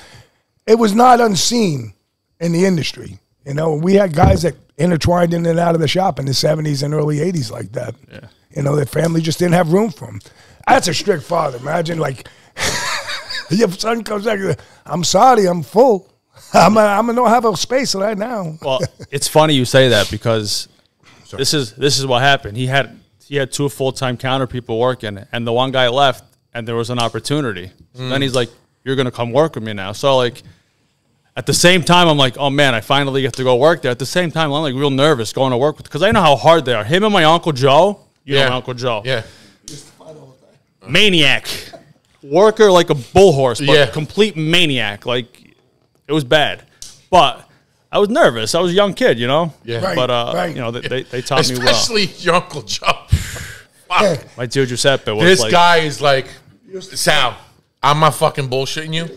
It was not unseen in the industry. We had guys that intertwined in and out of the shop in the 70s and early 80s like that. Yeah. Their family just didn't have room for them. That's a strict father. Imagine, like, your son comes back, I'm sorry, I'm full. I'm going to have a space right now. Well, it's funny you say that because this is what happened. He had 2 full-time counter people working, and the one guy left, and there was an opportunity. So then he's like, you're going to come work with me now. So, like, at the same time, I'm like, oh, man, I finally get to go work there. At the same time, I'm, like, real nervous going to work with, because I know how hard they are. Him and my Uncle Joe, you know my Uncle Joe. Yeah. Maniac. Worker like a bull horse, but complete maniac. Like, it was bad. But I was nervous. I was a young kid, Yeah. Right, but, right. they taught me well. Especially your Uncle Joe. Wow. My Tio Giuseppe was This like... guy is like, Sal, I'm not fucking bullshitting you.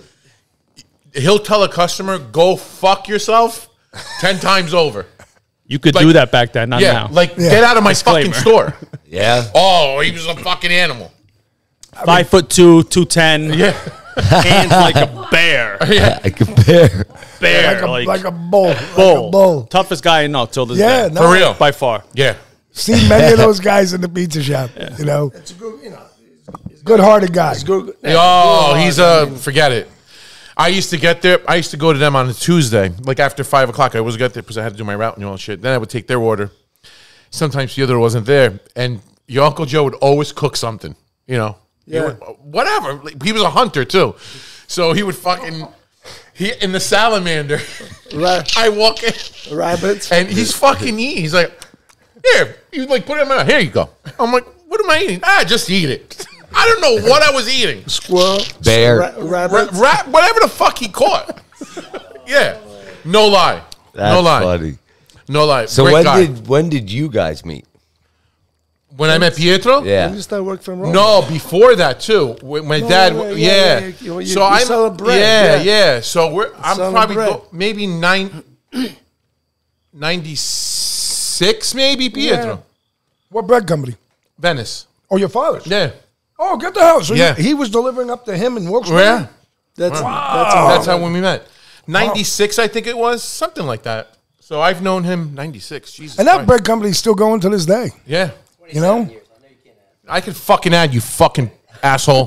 He'll tell a customer, go fuck yourself 10 times over. You could do that back then, not now. Get out of my fucking store. Yeah. Oh, he was a fucking animal. 5'2", 210. Yeah. Hands like a bear. Yeah, I compare. Bear. Like a bull. Like a bull. bull. Toughest guy I know till this Yeah, day. no. For real. By far. Yeah. Seen many of those guys in the pizza shop, It's a good, good-hearted guy. Oh, he's forget it. I used to get there. I used to go to them on a Tuesday, like after 5 o'clock. I always got there because I had to do my route and all that shit. Then I would take their order. Sometimes the other wasn't there, and your Uncle Joe would always cook something. Yeah. Whatever. He was a hunter too, so he would fucking in the salamander. Right. I walk in, Rabbits. and he's fucking eating. He's like, here. He like put it in my mouth. Here you go. I'm like, what am I eating? Just eat it. I don't know what I was eating. Squirrel. Bear. Rabbit. Whatever the fuck he caught. Yeah. No lie. That's no lie. funny. No lie. So Great guy. when did you guys meet? When I met Pietro? Yeah. When you start working from Rome? No, before that too. When my dad, You so I'm sell bread. yeah. So I'm Selling probably bread. maybe 96, maybe Pietro, Yeah. What bread company? Venice. Oh, your father's? Yeah, Oh, get the hell. So Yeah. he was delivering up to him in Wilkes-Barre? yeah. That's That's how when we met. 96, I think it was something like that. So I've known him 96. Jesus. And that Christ. bread company's still going to this day. Yeah, You know? I could fucking add you fucking asshole.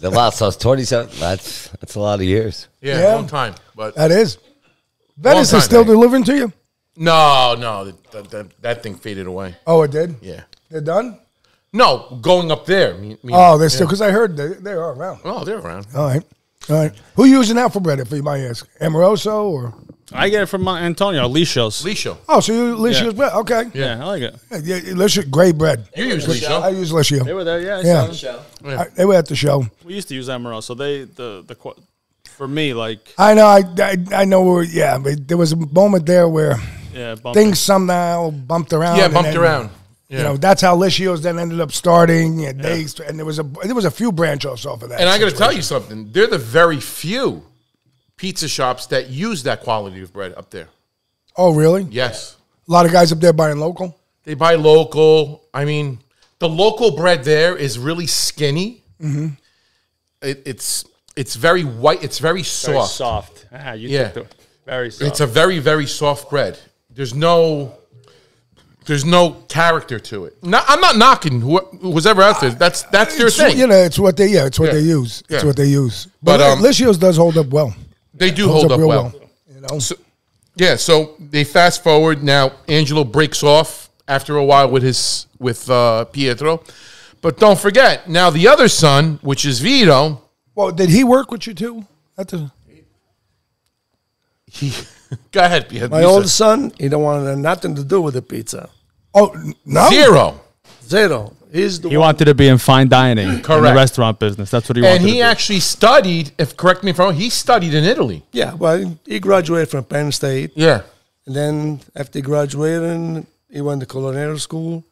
The last was 27. That's a lot of years. Yeah, Yeah. long time. But That is. Venice time, is still man. delivering to you? no, that thing faded away. Oh, it did? Yeah. They're done? No, going up there. Oh, they're still, because I heard they are around. Oh, they're around. All right. All right. Who you using that for bread, if you might ask? Amoroso or? I get it from Antonio, Licios. Licio. Oh, so you Licious bread? Okay. Yeah, I like it. Yeah, Licious, great bread. You use I Licio. use Licio. They were there, yeah. I Yeah. saw them. Show. They were at the show. We used to use Emerald, so for me, like, I know. I know. But there was a moment there where yeah, bumping. things somehow bumped around. Yeah, and bumped then, around. Yeah. That's how Licio's then ended up starting. And and there was a few branch offs off of that. And I got to tell you something. They're the very few pizza shops that use that quality of bread up there. Oh, really? Yes. A lot of guys up there buying local. They buy local. I mean, the local bread there is really skinny. Mm-hmm. It's very white. It's very soft. Very soft. Yeah. Very soft. It's a very, very soft bread. There's no character to it. I'm not knocking who's ever out there. That's their thing. It's what they use. It's Yeah. what they use. But, But Licio's does hold up well. They do Holds hold up real well. You know? Yeah, so they fast forward. Now, Angelo breaks off after a while with Pietro. But don't forget, now the other son, which is Vito. Well, did he work with you too? Go ahead, Pietro. My oldest son, he don't want nothing to do with the pizza. Oh, no? Zero. He wanted to be in fine dining, in the restaurant business. That's what he wanted. And he to actually studied. Correct me if I'm wrong. He studied in Italy. Yeah, well, he graduated from Penn State. Yeah, and then after graduating, he went to culinary school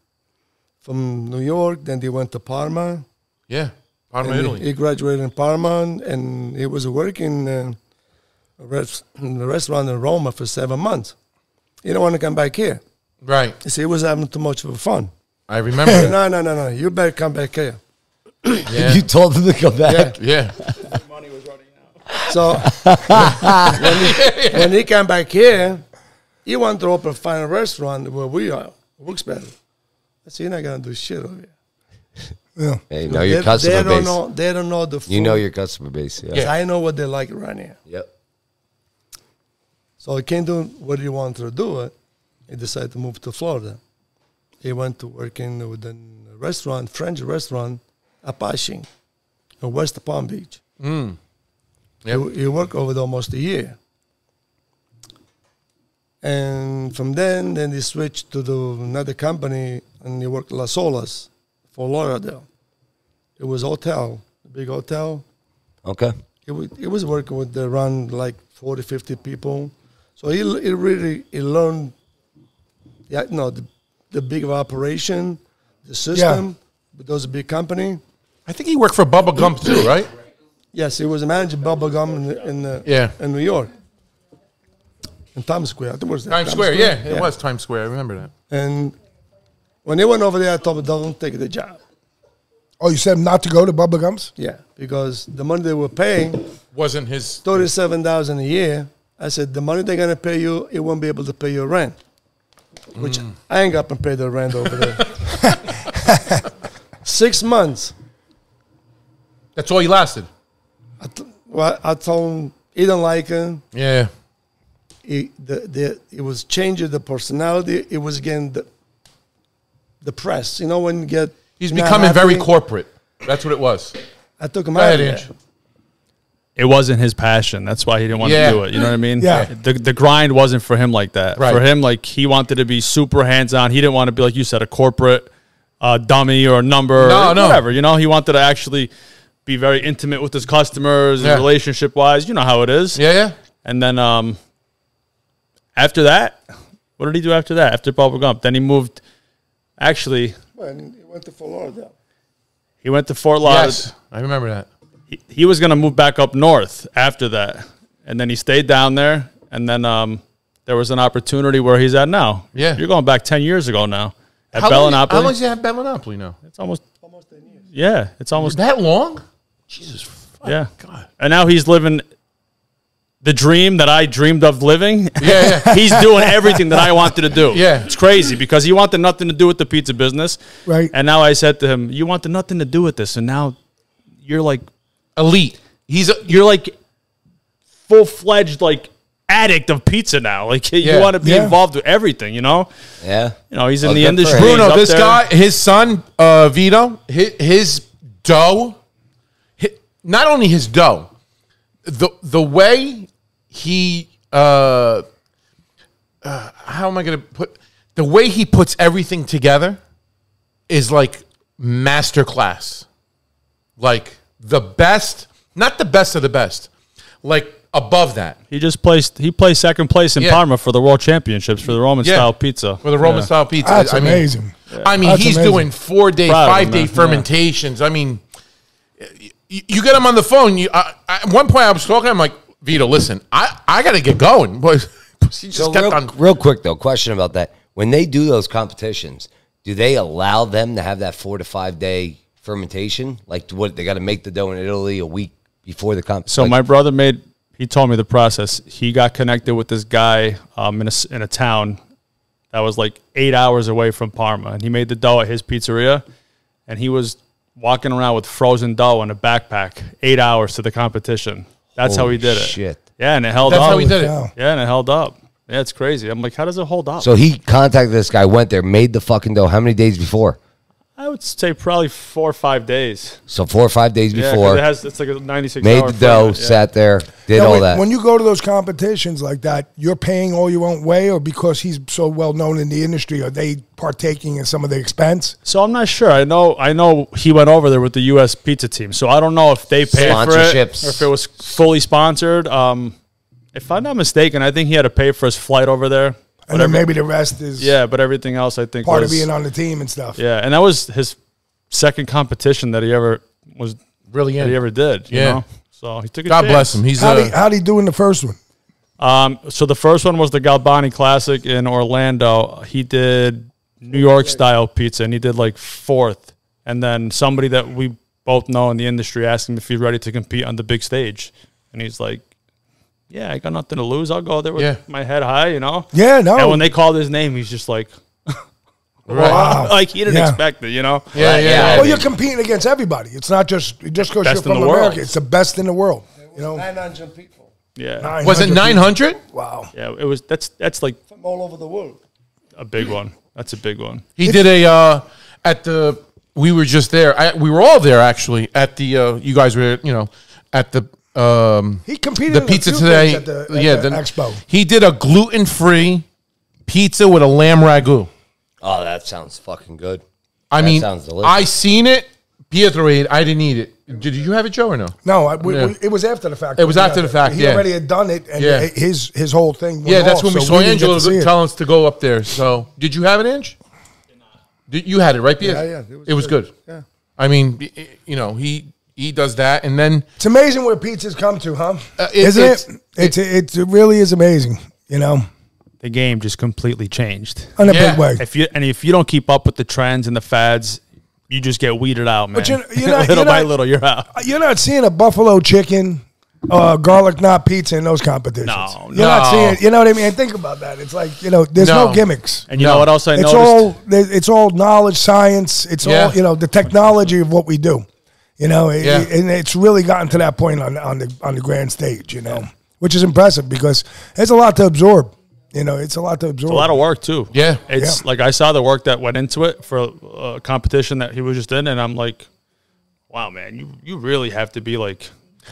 from New York. Then he went to Parma. Yeah, Parma, Italy. He graduated in Parma, and he was working in a restaurant in Roma for 7 months. He didn't want to come back here. Right. He said he was having too much of fun. I remember that. No. You better come back here. Yeah. You told him to come back? Yeah. Money was running out. So when he came back here, he wanted to open a fine restaurant where we are. Works better. I said, you're not going to do shit over here. Yeah. Hey, know your customer base. They don't know the food. You know your customer base. Yeah. I know what they like around here. Yep. So he can't do what he wanted to do. He decided to move to Florida. He went to work with a restaurant, French restaurant, Apache, in West Palm Beach. Yep. He worked over there almost a year. And from then he switched to another company, and he worked Las Olas for Lauderdale. It was a hotel, a big hotel. Okay. He was working with around like 40, 50 people. So he learned the big operation, the system, but those big company. I think he worked for Bubba Gump too, right? Yes, he was a manager of Bubba Gum in New York. In Times Square. I think it was Times Square. Yeah, it was Times Square. I remember that. And when he went over there, I told him, don't take the job. Oh, you said not to go to Bubba Gumps? Yeah, because the money they were paying wasn't his $37,000 a year. I said, the money they're gonna pay you, it won't be able to pay your rent. Which I ain't got to pay the rent over there. 6 months. That's all he lasted. I told him he don't like it. Yeah. It was changing the personality. It was getting depressed. You know, when you get he's becoming very corporate. That's what it was. I took him out of there. It wasn't his passion. That's why he didn't want to do it. You know what I mean? Yeah. The grind wasn't for him like that. Right. For him, like, he wanted to be super hands-on. He didn't want to be, like you said, a corporate dummy or a number or whatever. You know, he wanted to actually be very intimate with his customers and relationship-wise. You know how it is. Yeah. And then after that, what did he do after that? After Bubba Gump? Then he moved, actually. Well, he went to Fort Lauderdale. He went to Fort Lauderdale. Yes, I remember that. He was going to move back up north after that. And then he stayed down there. And then there was an opportunity where he's at now. Yeah. You're going back 10 years ago now. At How Bellinopoli. long does he have Bellinopoli now? It's almost 10 years. Yeah. It's almost that long? Jesus. Yeah. God. And now he's living the dream that I dreamed of living. Yeah. He's doing everything that I wanted to do. Yeah. It's crazy because he wanted nothing to do with the pizza business. Right. And now I said to him, you wanted nothing to do with this. And now you're like elite. You're like full-fledged like addict of pizza now. Like you want to be involved with everything, you know? Yeah. You know, he's in the industry. Bruno, this guy, his son, Vito, his dough, not only his dough, the way he how am I going to put the way he puts everything together is like masterclass. Like the best, not the best of the best, like above that. He placed second place in Parma for the World Championships for the Roman style pizza. For the Roman style pizza. That's amazing. I mean, That's he's amazing. doing 4-day, 5-day fermentations. I mean, you get him on the phone. At one point, I was talking. I'm like, Vito, listen, I got to get going. But he just kept on. Real quick though, question about that: when they do those competitions, do they allow them to have that 4 to 5 day fermentation? Like, what they got to make the dough in Italy a week before the competition? So my brother he told me the process. He got connected with this guy in a town that was like 8 hours away from Parma, and he made the dough at his pizzeria, and he was walking around with frozen dough in a backpack 8 hours to the competition. That's how he did it. Shit. Yeah, and it held up. That's how he did it. Yeah, and it held up. Yeah, it's crazy. I'm like, how does it hold up? So he contacted this guy, went there, made the fucking dough. How many days before? I would say probably 4 or 5 days. So 4 or 5 days Yeah, 'cause before. it's like a 96 made hour the dough, format, yeah. sat there, did Now, all when, that. when you go to those competitions like that, you're paying all your own way, or because he's so well known in the industry, are they partaking in some of the expense? So I'm not sure. I know he went over there with the U.S. pizza team. So I don't know if they paid for it Sponsorships. or if it was fully sponsored. If I'm not mistaken, I think he had to pay for his flight over there. And then maybe the rest is But everything else I think part was of being on the team and stuff. Yeah, and that was his second competition that he ever was Really that in. he ever did. You Yeah. know? So he took a God chance. bless him. He's How'd he do in the first one? So the first one was the Galbani Classic in Orlando. He did New York style pizza, and he did like 4th. And then somebody that we both know in the industry asked him if he's ready to compete on the big stage, and he's like, "Yeah, I got nothing to lose. I'll go there with my head high, you know." Yeah, no. And when they called his name, he's just like, Wow. like he didn't expect it, you know. Yeah. Well, you're competing against everybody. It's not just because you're Best in from the world. America. It's the best in the world. You know, 900 people Yeah, Was it 900? Wow. yeah. It was. That's like from all over the world. a big one. That's a big one. He did a at the. We were just there. We were all there actually at the. You guys were, at the. He competed The in a pizza few today. things at the expo. He did a gluten-free pizza with a lamb ragu. Oh, that sounds fucking good. I That mean, sounds delicious. I seen it. Pietro ate. I didn't eat it. Did you have it, Joe, or no? No, Yeah. it was after the fact. It was after the fact, He yeah. already had done it, and Yeah. his whole thing. Yeah, went that's off, when we so saw didn't get Angelo to see it. tell us to go up there. So, did you have it, Ange? You had it, right, Pietro? Yeah, It was good. Yeah. I mean, he does that, and then It's amazing where pizzas come to, huh? it's- Isn't it? It really is amazing. You know, The game just completely changed. in a Yeah. big way. If you don't keep up with the trends and the fads, you just get weeded out, man. But you're not- little you're by not- little, you're out. You're not seeing a buffalo chicken, garlic knot pizza in those competitions. No, You're not seeing. You know what I mean? Think about that. It's like there's no No. gimmicks. And you know what else I It's noticed? it's all knowledge, science. It's Yeah. all the technology of what we do. Yeah. And it's really gotten to that point on the grand stage. Which is impressive because there's a lot to absorb. It's a lot to absorb. It's a lot of work too. Yeah. It's like I saw the work that went into it for a competition that he was just in, and I'm like, wow, man, you really have to be like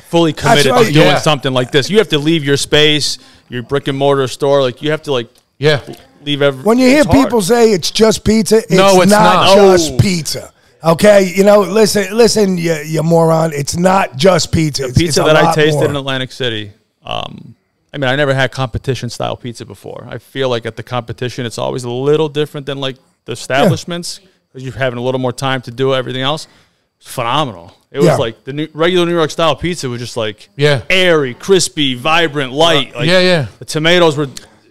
fully committed right. to doing Yeah. something like this. You have to leave your space, your brick and mortar store. Like you have to leave every. When you hear it's hard. people say it's just pizza, it's, No, it's not. just No. pizza. Okay, listen, you moron. It's not just pizza. the pizza it's a that I lot tasted more. in Atlantic City. I mean, I never had competition style pizza before. I feel like at the competition, it's always a little different than like the establishments because you're having a little more time to do everything else. It's phenomenal. It was Yeah. like the regular New York style pizza was just like Yeah. airy, crispy, vibrant, light. Like Yeah. The tomatoes were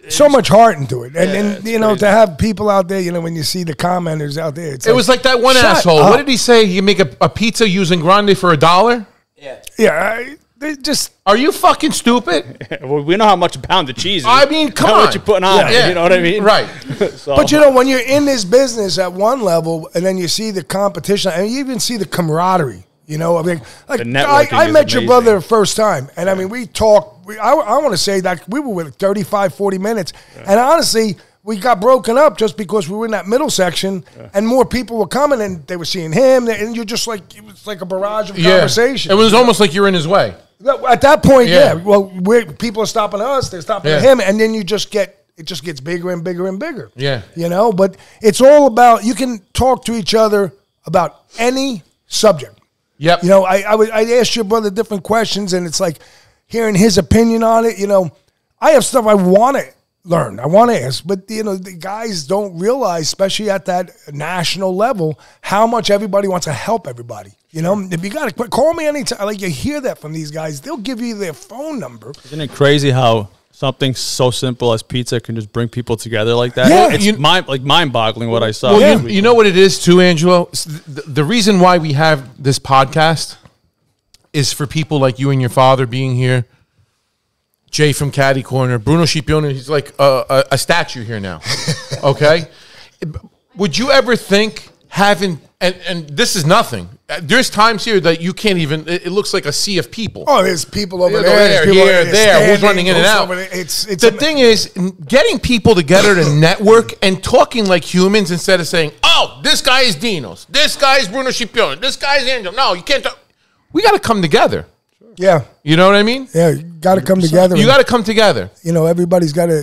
So much heart into it, and it's to crazy. have people out there, when you see the commenters out there, It was like that one shut asshole. up. What did he say? You make a pizza using grande for $1? they just Are you fucking stupid? well, we know how much a pound of cheese is. I mean, come Know on. what you're putting on it. Yeah. You know what I mean? Right. So, But when you're in this business at one level, and then you see the competition, and you even see the camaraderie, I mean, like The networking I is met your amazing. brother the first time, and I mean, we talked. I want to say that we were with 35, 40 minutes, and honestly, we got broken up just because we were in that middle section, and more people were coming, and they were seeing him, and you're just like it was like a barrage of conversation. It was almost like you're in his way. At that point, Yeah. well, people are stopping us, they're stopping Yeah. him, and then it just gets bigger and bigger and bigger. Yeah. But it's all about, you can talk to each other about any subject. Yep. I asked your brother different questions, and it's like hearing his opinion on it. I have stuff I want to learn, I want to ask, but the guys don't realize, especially at that national level, how much everybody wants to help everybody. If you got to call me anytime, like you hear that from these guys, they'll give you their phone number. Isn't it crazy how something so simple as pizza can just bring people together like that? Yeah. It's mind-boggling what I saw. Well, you know what it is too, Angelo? The reason why we have this podcast is for people like you and your father being here. Jay from Caddy Corner, Bruno Scipione, he's like a statue here now. Okay? Would you ever think having And this is nothing. There's times here that you can't even. It looks like a sea of people. Oh, there's people over There, there. There's people here, over there. Who's standing, running in and who's out? over there. It's The thing is, getting people together to network and talking like humans instead of saying, "Oh, this guy is Dino's. This guy is Bruno Scipione. This guy is Angelo." No, you can't talk. We got to come together. Yeah. You know what I mean? Yeah, you got to come together. You got to come together. You know, everybody's got to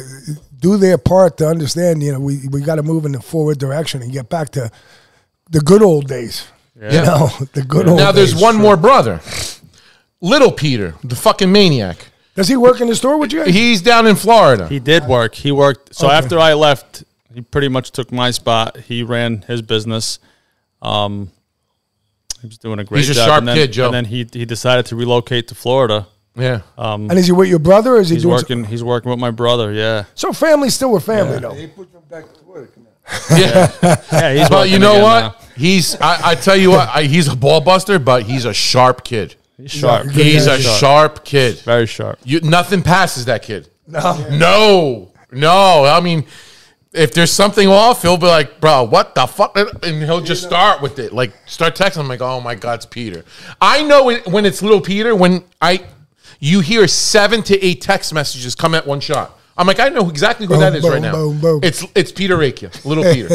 do their part to understand, you know, we got to move in the forward direction and get back to the good old days. Yeah. You know, the good old Now days. there's one more brother. Little Peter, the fucking maniac. Does he work in the store with you? He's down in Florida. He did work. He worked. So Okay. after I left, he pretty much took my spot. He ran his business. He was doing a great He's a job. sharp and then, kid, Joe. And then he decided to relocate to Florida. Yeah. And is he with your brother or is he He's doing working. He's working with my brother. Yeah. So family's still with family, though. He put him back to work now. Yeah. Yeah. He's But working you know again what? now. I tell you what, he's a ball buster, but he's a sharp kid. He's sharp. Yeah, He's a sharp kid. Very sharp. Nothing passes that kid. No. No. I mean, if there's something off, he'll be like, bro, what the fuck? And he'll just start with it. Like, start texting. I'm like, oh my God, it's Peter. I know when it's little Peter, you hear 7 to 8 text messages come at one shot. I'm like, I know exactly who that is Boom, right now. boom, boom. It's Peter Recchia, little Peter.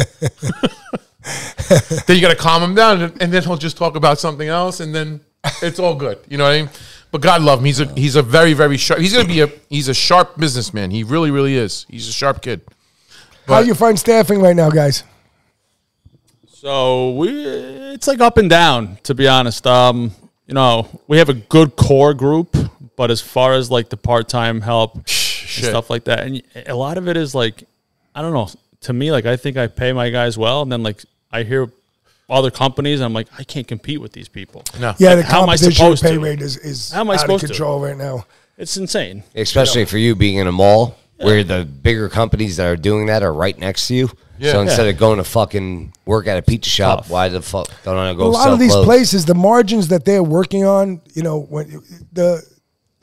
Then you got to calm him down, and then he'll just talk about something else, and then it's all good. You know what I mean? But God love him. He's a very, very sharp. He's a sharp businessman. He really, really is. He's a sharp kid. How you find staffing right now, guys? So it's like up and down, to be honest. You know, we have a good core group, but as far as like the part-time help and stuff like that, and a lot of it is like, I don't know. To me, like I think I pay my guys well, and then like I hear other companies, and I'm like, I can't compete with these people. No. Yeah, Like, the how am I competition supposed pay to? rate is How am I out of supposed to? control right now. It's insane. Especially for you being in a mall where the bigger companies that are doing that are right next to you. Yeah. So instead of going to fucking work at a pizza shop, why the fuck don't I go A lot sell of these clothes? places, the margins that they're working on, you know, when the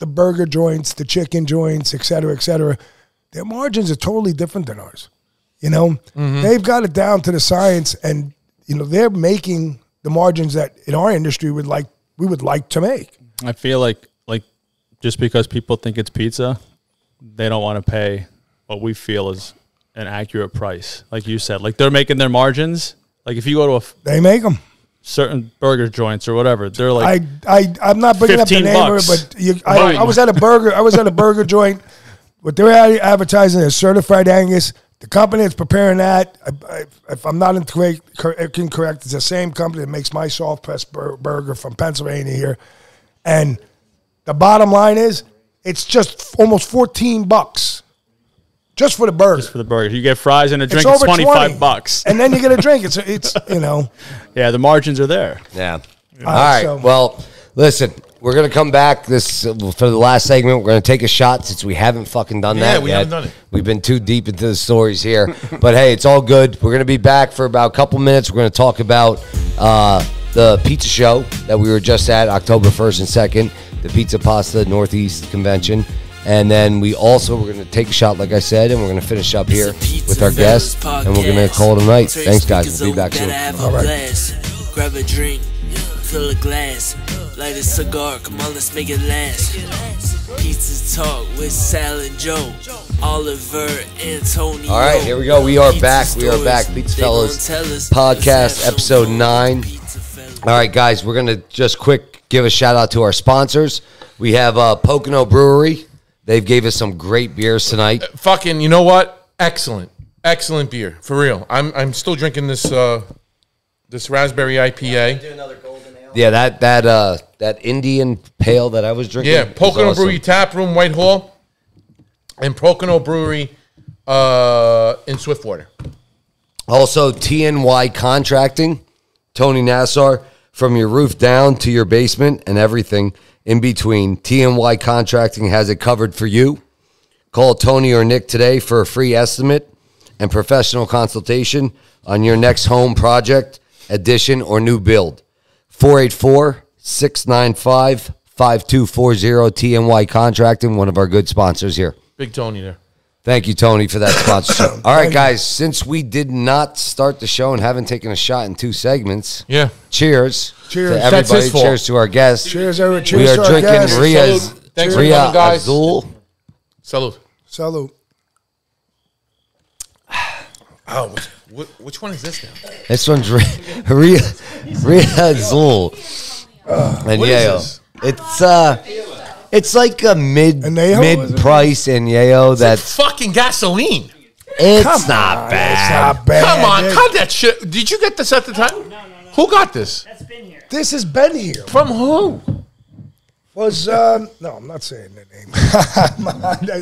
burger joints, the chicken joints, et cetera, their margins are totally different than ours. You know, they've got it down to the science, and you know they're making the margins that in our industry we would like to make. I feel like just because people think it's pizza, they don't want to pay what we feel is an accurate price. Like you said, like they're making their margins. Like if you go to They make them. certain burger joints or whatever, they're like I'm not bringing up the name of it, $15. but I was at a burger joint. What they're advertising is certified Angus. The company that's preparing that, if I'm not incorrect, it's the same company that makes my soft press burger from Pennsylvania here. And the bottom line is, it's just almost $14 just for the burger. just for the burger. You get fries and a drink, It's it's over $25. and then you get a drink. It's you know. Yeah, the margins are there. Yeah. All right. so- Well, listen, we're going to come back for the last segment. We're going to take a shot since we haven't fucking done that yet. we haven't done it. We've been too deep into the stories here. But, hey, it's all good. We're going to be back for about a couple minutes. We're going to talk about the pizza show that we were just at October 1st and 2nd, the Pizza Pasta Northeast Convention. And then we're going to take a shot, like I said, and we're going to finish up here with our guests, and we're going to call it a night. Thanks, guys. We'll be back soon. All right. Grab a drink, fill a glass, light a cigar, come on, let's make it last. Pizza Talk with Sal and Joe, Oliver, Antonio. All right, here we go. We are back. We are back. PizzaFellas podcast, episode 9. All right, guys, we're going to just quick give a shout out to our sponsors. We have Pocono Brewery. They gave us some great beers tonight. Fucking, you know what? Excellent beer for real. I'm still drinking this this raspberry IPA. Yeah, that Indian pale that I was drinking. Yeah, was Pocono awesome. Brewery Tap Room, Whitehall, and Pocono Brewery in Swiftwater. Also, TNY Contracting, Tony Nassar, from your roof down to your basement and everything in between. TNY Contracting has it covered for you. Call Tony or Nick today for a free estimate and professional consultation on your next home project, addition, or new build. 484-695-5240, TNY Contracting, one of our good sponsors here. Big Tony there. Thank you, Tony, for that sponsorship. All right, guys, since we did not start the show and haven't taken a shot in 2 segments, cheers. Cheers. To everybody. Cheers to our guests. Cheers, everyone. We Cheers are to our drinking guests. Ria's. Thanks for Ria coming, guys. Azul. Salud. Salud. Oh, which one is this now? This one's Ria Azul. And What is Añejo. It's like a mid price Añejo that's fucking gasoline. It's not bad. It's not bad. Come on, cut that shit. Did you get this at the time? No. Who got this? That's been here. This has been here. From who? Was no, I'm not saying the name.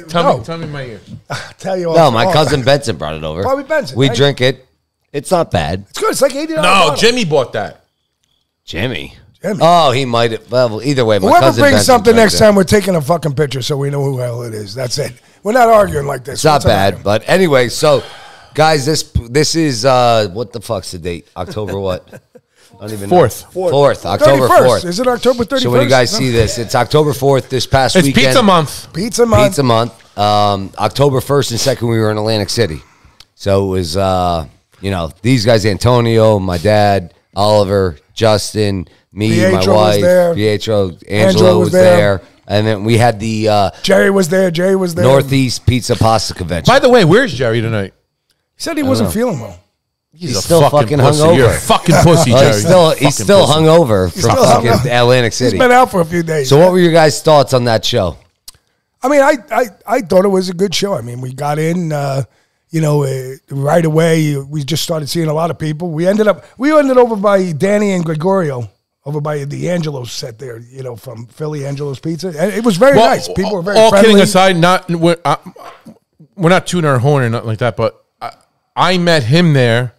Tell me in my ear. Tell you. No, my cousin Benson brought it over. Bobby Benson. We drink it. It's not bad. It's good. It's like $80. No, Jimmy bought that. Jimmy. Oh, he might have. Well, either way, my Whoever cousin brings Benson something drank next it. time, we're taking a fucking picture so we know who the hell it is. That's it. We're not arguing like this. It's not bad, but anyway, so guys, this is what the fuck's the date? October what? I don't even know. 4th, October 4th. Is it October 31st? So when you guys see this, it's October 4th this past It's weekend. Pizza Month. Pizza Month. Pizza Month. October 1st and 2nd, we were in Atlantic City. So it was, these guys, Antonio, my dad, Oliver, Justin, me, Pietro my was wife, there. Pietro, Angelo was there. And then we had the Jerry was there. Northeast Pizza Pasta Convention. By the way, where's Jerry tonight? He said he wasn't feeling well. He's still fucking pussy. hungover. You're a fucking pussy, Jerry. He's still hungover from fucking Atlantic City. He's been out for a few days. So what were your guys' thoughts on that show? I mean, I thought it was a good show. I mean, we got in, right away. We just started seeing a lot of people. We ended over by Danny and Gregorio, over by the Angelo set there, from Philly, Angelo's Pizza. And it was very nice. People were very all friendly. kidding aside, we're not tuning our horn or nothing like that, but I met him there.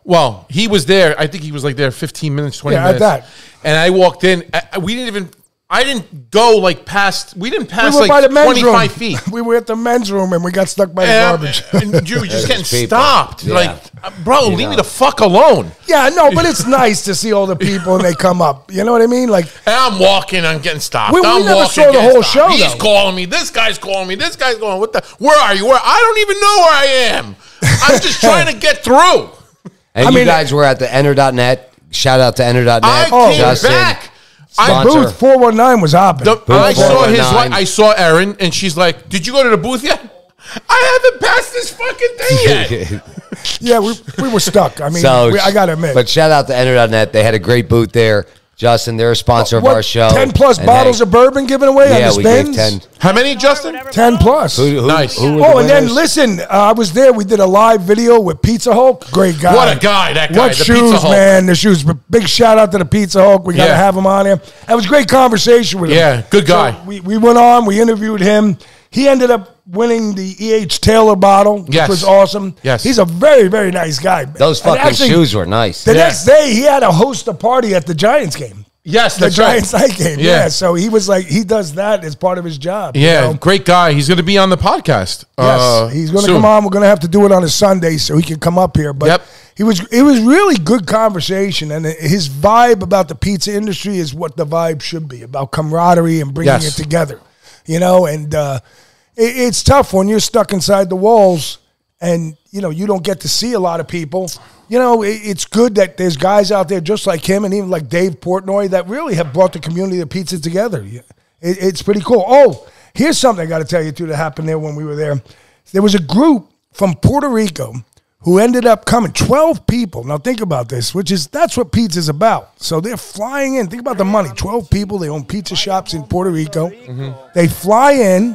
Well, he was there. I think he was like there 15 minutes, 20 minutes. At that. And I walked in. I didn't go pass We were like by the men's 25 room. feet. We were at the men's room and we got stuck by the garbage. And you were just getting people. stopped. Yeah. Like, bro, leave me the fuck alone. Yeah, no, but it's nice to see all the people and they come up. You know what I mean? Like, And I'm walking, I'm getting stopped. We I'm never walking, saw the getting whole stopped. show, He's though. calling me. This guy's calling me. This guy's going, where are you? I don't even know where I am. I'm just trying to get through. And you guys were at the Enter.net. Shout out to Enter.net. I came Justin, back. sponsor. booth 419 was hopping. I saw his 419. wife. I saw Erin, and she's like, "Did you go to the booth yet?" I haven't passed this fucking thing yet. Yeah, we were stuck. I mean, I got to admit. But shout out to Enter.net. They had a great booth there. Justin, they're a sponsor of our show. 10 plus And bottles hey, of bourbon given away on Yeah, the we spins? gave 10. How many, Justin? 10 plus. Nice. who were the Oh, and then winners? listen, I was there. We did a live video with Pizza Hulk. Great guy. What a guy, that guy. What the shoes, Pizza Hulk. man. The shoes. Big shout out to the Pizza Hulk. We got to Yeah. have him on here. It was a great conversation with him. Yeah, good guy. So we went on. We interviewed him. He ended up winning the E.H. Taylor bottle, which Yes. was awesome. Yes. He's a very, very nice guy. Those And fucking actually, shoes were nice. The next day, he had to host a party at the Giants game. Yes, The that's Giants right. night game. Yeah. Yeah. So he was like, he does that as part of his job. Yeah, you know? great guy. He's going to be on the podcast. Yes, he's going to soon. come on. We're going to have to do it on a Sunday so he can come up here. But Yep. it was really good conversation, and his vibe about the pizza industry is what the vibe should be, about camaraderie and bringing Yes. it together. You know, and it's tough when you're stuck inside the walls and you don't get to see a lot of people. It's good that there's guys out there just like him and even like Dave Portnoy that really have brought the community of pizza together. It's pretty cool. Oh, here's something I got to tell you, too, that happened there when we were there. There was a group from Puerto Rico who ended up coming, 12 people. Now, think about this, that's what pizza's about. So they're flying in. Think about the money. 12 people. They own pizza shops in Puerto Rico. Mm-hmm. They fly in.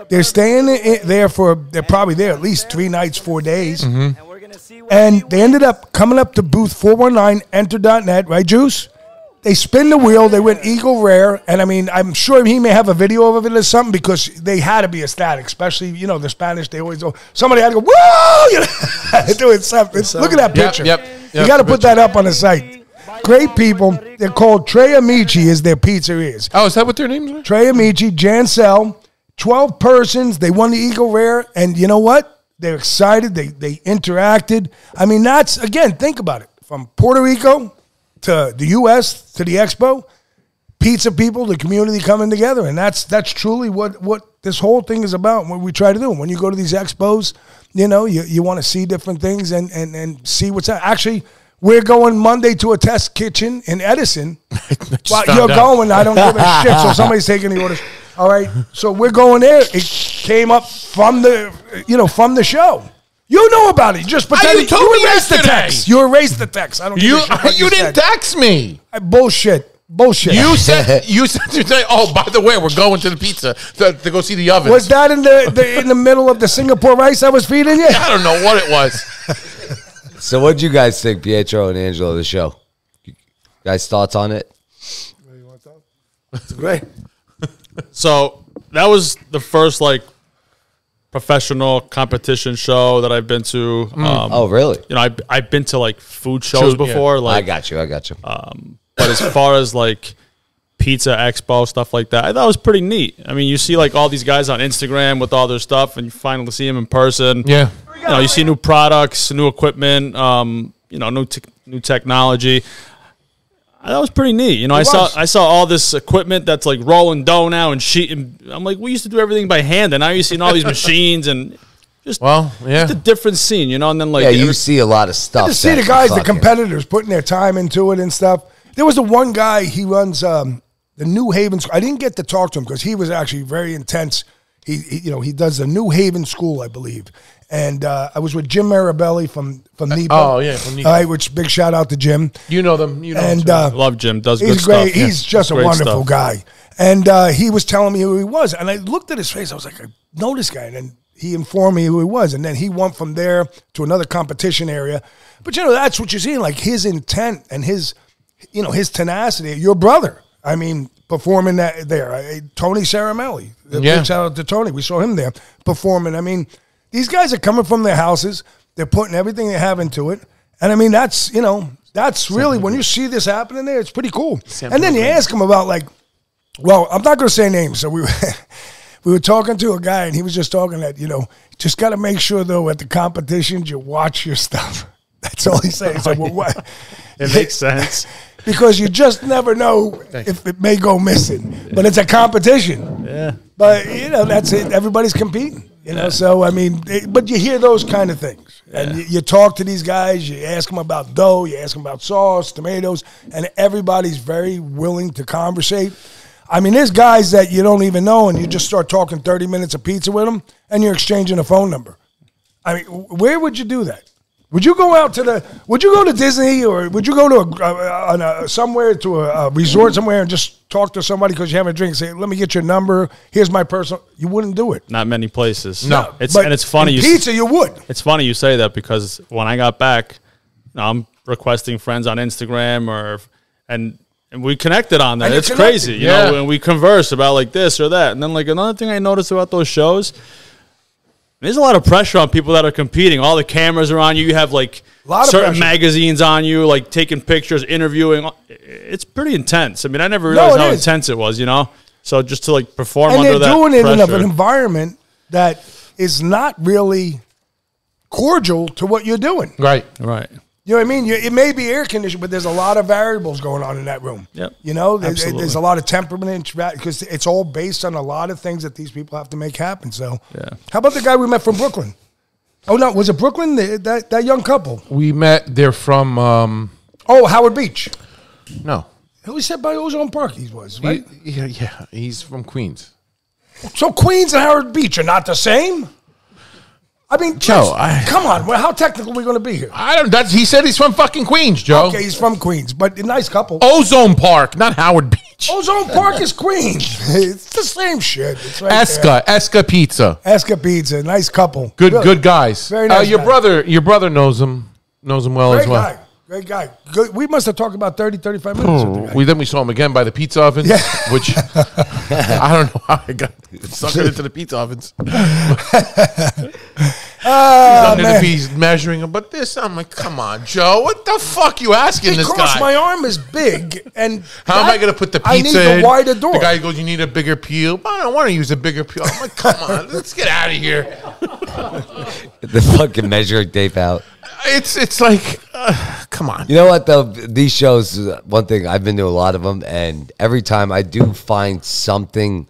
They're staying there they're probably there at least 3 nights, 4 days. Mm-hmm. And they ended up coming up to booth 419, enter.net, right, Juice? They spin the wheel. They went Eagle Rare. And, I mean, I'm sure he may have a video of it or something because they had to be ecstatic, especially, the Spanish. They always go, somebody had to go, woo! Doing something. Look at that picture. Yep. You got to put that up on the site. Great people. They're called Tre Amici is their pizzerias. Oh, is that what their names are? Tre Amici, Jancel, 12 persons. They won the Eagle Rare. And you know what? They're excited. They interacted. I mean, that's, again, think about it. From Puerto Rico to the U.S. to the Expo, pizza people, the community coming together. And that's truly what this whole thing is about. What we try to do when you go to these expos, you know, you want to see different things and see what's that. Actually, we're going Monday to a test kitchen in Edison. Well, you're going. I don't give a shit. So somebody's taking the orders. All right. So we're going there. It came up from from the show. You know about it. Just pretend You told me erased the yesterday. text. You erased the text. I don't. Give a shit what You didn't said. text me. Bullshit. You said today. Oh, by the way, we're going to the pizza to go see the ovens. Was that in the middle of the Singapore rice I was feeding you? I don't know what it was. So what did you guys think, Pietro and Angelo, of the show? You guys' thoughts on it? It's great. So that was the first like professional competition show that I've been to. Oh, really? You know, I've been to like food shows before. Like I got you. But as far as like pizza expo, stuff like that, I thought it was pretty neat. I mean, you see like all these guys on Instagram with all their stuff, and you finally see them in person. Yeah. You know, you see new products, new equipment, you know, new technology. That was pretty neat. You know, I saw all this equipment that's like rolling dough now and sheet. And I'm like, we used to do everything by hand, and now you're seeing all these machines and just just a different scene. You know, and then like you see a lot of stuff. To see the guys, the competitors, putting their time into it and stuff. There was the one guy. He runs the New Haven. I didn't get to talk to him because he was actually very intense. He does the New Haven School, I believe. And I was with Jim Marabelli from Nepo. Oh, yeah, from Nepo. All right, which big shout out to Jim. You know them. You know and them. Love Jim. Does he's good great. stuff. He's just a Great wonderful stuff. guy. And he was telling me who he was. And I looked at his face. I was like, I know this guy. And then he informed me who he was. And then he went from there to another competition area. But, you know, that's what you're seeing, like his intent and his tenacity. Your brother, I mean, performing that there. Tony Saramelli. Big shout out to Tony. We saw him there performing. I mean, these guys are coming from their houses. They're putting everything they have into it. And, I mean, that's really, when you see this happening there, it's pretty cool. And then you ask them about, like, well, I'm not going to say names. So we were talking to a guy, and he was just talking that, just got to make sure, though, at the competitions, you watch your stuff. That's all he's saying. He said, well, what? It makes sense. Because you just never know if it may go missing. But it's a competition. Yeah. But, that's it. Everybody's competing. So, I mean, but you hear those kind of things. Yeah. And you talk to these guys, you ask them about dough, you ask them about sauce, tomatoes, and everybody's very willing to conversate. I mean, there's guys that you don't even know, and you just start talking 30 minutes of pizza with them, and you're exchanging a phone number. I mean, where would you do that? Would you go out to would you go to Disney, or would you go to somewhere, to a resort somewhere, and just talk to somebody because you have a drink and say, let me get your number, here's my personal, you wouldn't do it. Not many places. No. It's funny. Pizza, you would. It's funny you say that, because when I got back, I'm requesting friends on Instagram and we connected on that. It's crazy, you know, and we converse about like this or that. And then like another thing I noticed about those shows, there's a lot of pressure on people that are competing. All the cameras are on you. You have like certain magazines on you, like taking pictures, interviewing. It's pretty intense. I mean, I never realized how intense it was, So just to like perform under that pressure. And they're doing it in an environment that is not really cordial to what you're doing. Right. You know what I mean? It may be air conditioned, but there's a lot of variables going on in that room. Yep. There's a lot of temperament, because it's all based on a lot of things that these people have to make happen. So, how about the guy we met from Brooklyn? Oh, no, was it Brooklyn? That young couple? We met, they're from... Howard Beach. No. Who said by Ozone Park he was, right? Yeah, he's from Queens. So Queens and Howard Beach are not the same? I mean, Joe, come on. Well, how technical are we going to be here? He said he's from fucking Queens, Joe. Okay, he's from Queens, but a nice couple. Ozone Park, not Howard Beach. Ozone Park is Queens. It's the same shit. It's right Esca Pizza. Esca Pizza, nice couple. Good guys. Very nice. Your brother knows him well as well. Great guy. Good. We must have talked about 30, 35 minutes with the guy. Then we saw him again by the pizza ovens, which I don't know how I got suckered into the pizza ovens. He's measuring them, but I'm like, come on, Joe, what the fuck you asking this guy? Because my arm is big, and how am I going to put the pizza in? I need a wider door. The guy goes, you need a bigger peel. I don't want to use a bigger peel. I'm like, come on, let's get out of here. The fucking measuring tape out. It's like, come on. You know what, though? These shows, one thing, I've been to a lot of them, and every time I do find something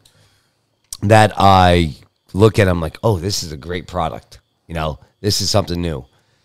that I look at. I'm like, oh, this is a great product. You know, this is something new.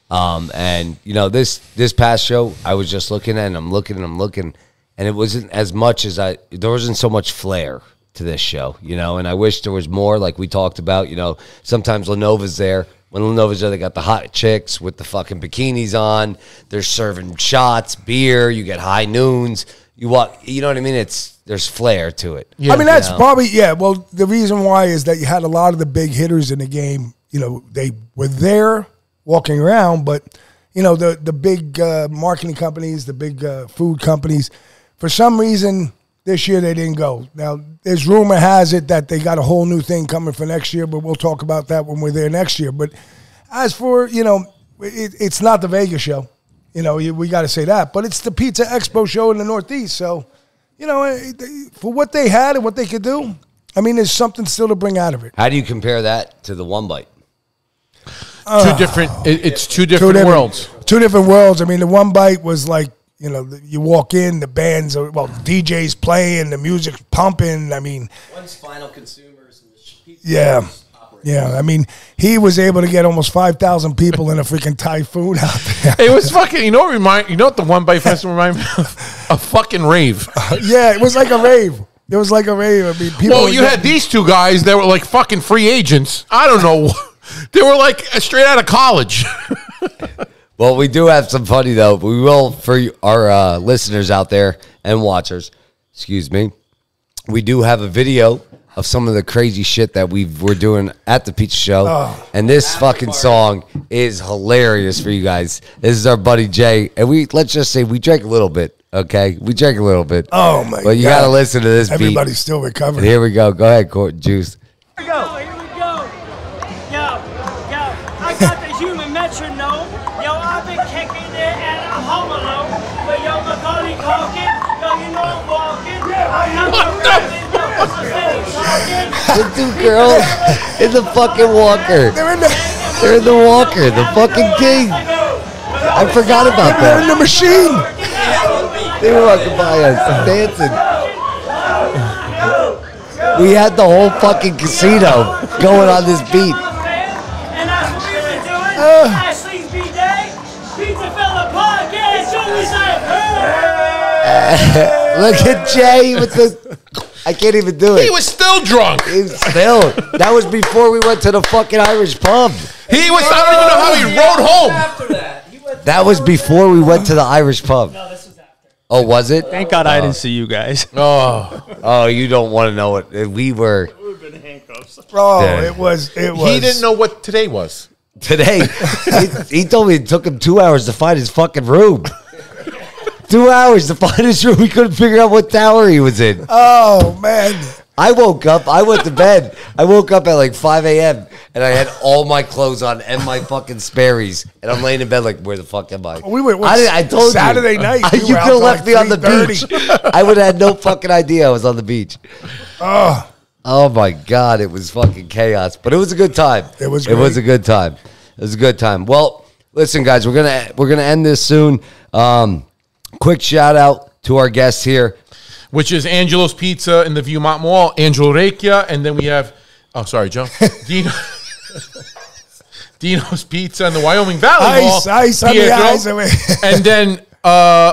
And you know, this past show, I was just looking at, and I'm looking, and it wasn't as much as there wasn't so much flair to this show, you know, and I wish there was more, like we talked about. You know, sometimes Lenova's there. When Lenova's there, they got the hot chicks with the fucking bikinis on. They're serving shots, beer. You get high noons. You walk, you know what I mean? There's flair to it. Yeah. I mean, that's probably, well, the reason why is that you had a lot of the big hitters in the game. You know, they were there walking around, but, you know, the big marketing companies, the big food companies, for some reason, this year they didn't go. Now, there's rumor has it that they got a whole new thing coming for next year, but we'll talk about that when we're there next year. But as for, you know, it's not the Vegas show. You know, we got to say that. But it's the Pizza Expo show in the Northeast. So, you know, for what they had and what they could do, I mean, there's something still to bring out of it. How do you compare that to the One Bite? It's two different worlds. Two different worlds. I mean, the One Bite was like, you know, you walk in, the bands are, DJ's playing, the music's pumping. I mean, one's final consumers and the pizza. Yeah. I mean, he was able to get almost 5,000 people in a freaking typhoon out there. It was fucking. You know what the One Bite Festival reminded me of? A fucking rave. Yeah, it was like a rave. It was like a rave. I mean, people. Well, you had these two guys that were like fucking free agents. I don't know. They were like straight out of college. Well, we do have some funny, though. We will, for our listeners out there and watchers, excuse me, we do have a video of some of the crazy shit that we're doing at the pizza show. And this fucking song is hilarious for you guys. This is our buddy Jay. And let's just say we drank a little bit, okay? We drank a little bit. Oh, my God. But you got to listen to this beat. Everybody's still recovering. And here we go. Go ahead, Juice. Here we go. Yo, I got the human metronome. Yo, I've been kicking it and I'm home alone. But yo, Macaulay Culkin, yo, you know I'm walking. I'm not rapping, yo, I'm steady talking. The two girls in the fucking walker. They're in the walker, the fucking king. I forgot about that. They're in the machine. They were walking by us, dancing. We had the whole fucking casino going on this beat. And that's what we've been doing. Ashley's B-Day, PizzaFellas podcast. Look at Jay with the. I can't even do it. He was still drunk. That was before we went to the fucking Irish pub. He was. I don't even know how he rode home. That was before we went to the Irish pub. No, this was after. Oh, was it? Thank God I didn't see you guys. Oh, you don't want to know what we were. We would have been in handcuffs. Oh, Yeah. it was. He didn't know what today was. Today, he told me it took him 2 hours to find his fucking room. 2 hours to find his room. We couldn't figure out what tower he was in. Oh, man. I woke up. I went to bed. I woke up at like 5 a.m. and I had all my clothes on and my fucking Sperry's. And I'm laying in bed like, where the fuck am I? We were. I told Saturday you. night. You could have left me on the beach. I would have had no fucking idea I was on the beach. Oh my God, it was fucking chaos. But it was a good time. It was a good time. It was a good time. Well, listen, guys, we're gonna end this soon. Quick shout out to our guests here, which is Angelo's Pizza in the Viewmont Mall, Angelo Recchia, and then we have, Joe, Dino's Pizza in the Wyoming Valley Mall, Ice on the eyes of it. and then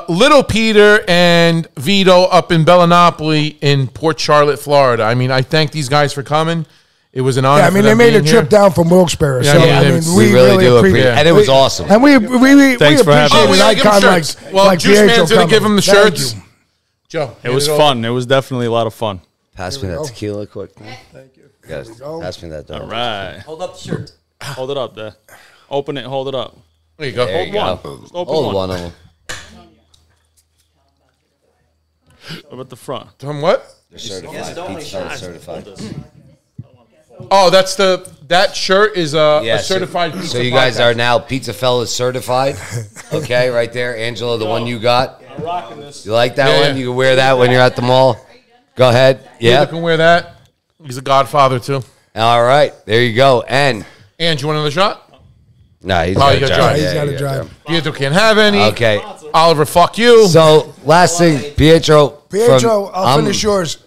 Little Peter and Vito up in Bellinopoli in Port Charlotte, Florida. I mean, I thank these guys for coming. It was an honor. Yeah, I mean, they made a trip down from Wilkes-Barre. So, I mean, we really do appreciate it. And it was awesome. And we Thanks for having appreciate us. an icon like Juice Pietro Man's going to give coming. them the Thank shirts. you. Joe. It was fun. It was definitely a lot of fun. Pass me that tequila quick. Thank you. Guys, pass me that. All right. Hold up the shirt. Hold it up there. Open it. Hold it up. There you go. There you Hold go. one. Just open Hold one. one of them. What about the front? Tom, what? They're certified. Pizza certified. Oh, that shirt is a certified pizza. So you guys are now PizzaFellas certified. Okay, right there. Angelo, the one you got. I'm rocking this. You like that Yeah, one? yeah. You can wear that when you're at the mall. Go ahead. Yeah. Yeah. can wear that. He's a godfather, too. All right. There you go. And And you want another shot? nah, he's Oh, got you to gotta drive. drive. He's got to drive. Pietro can't have any. Okay. Oliver, fuck you. So last thing, Pietro. Pietro, I'll finish yours.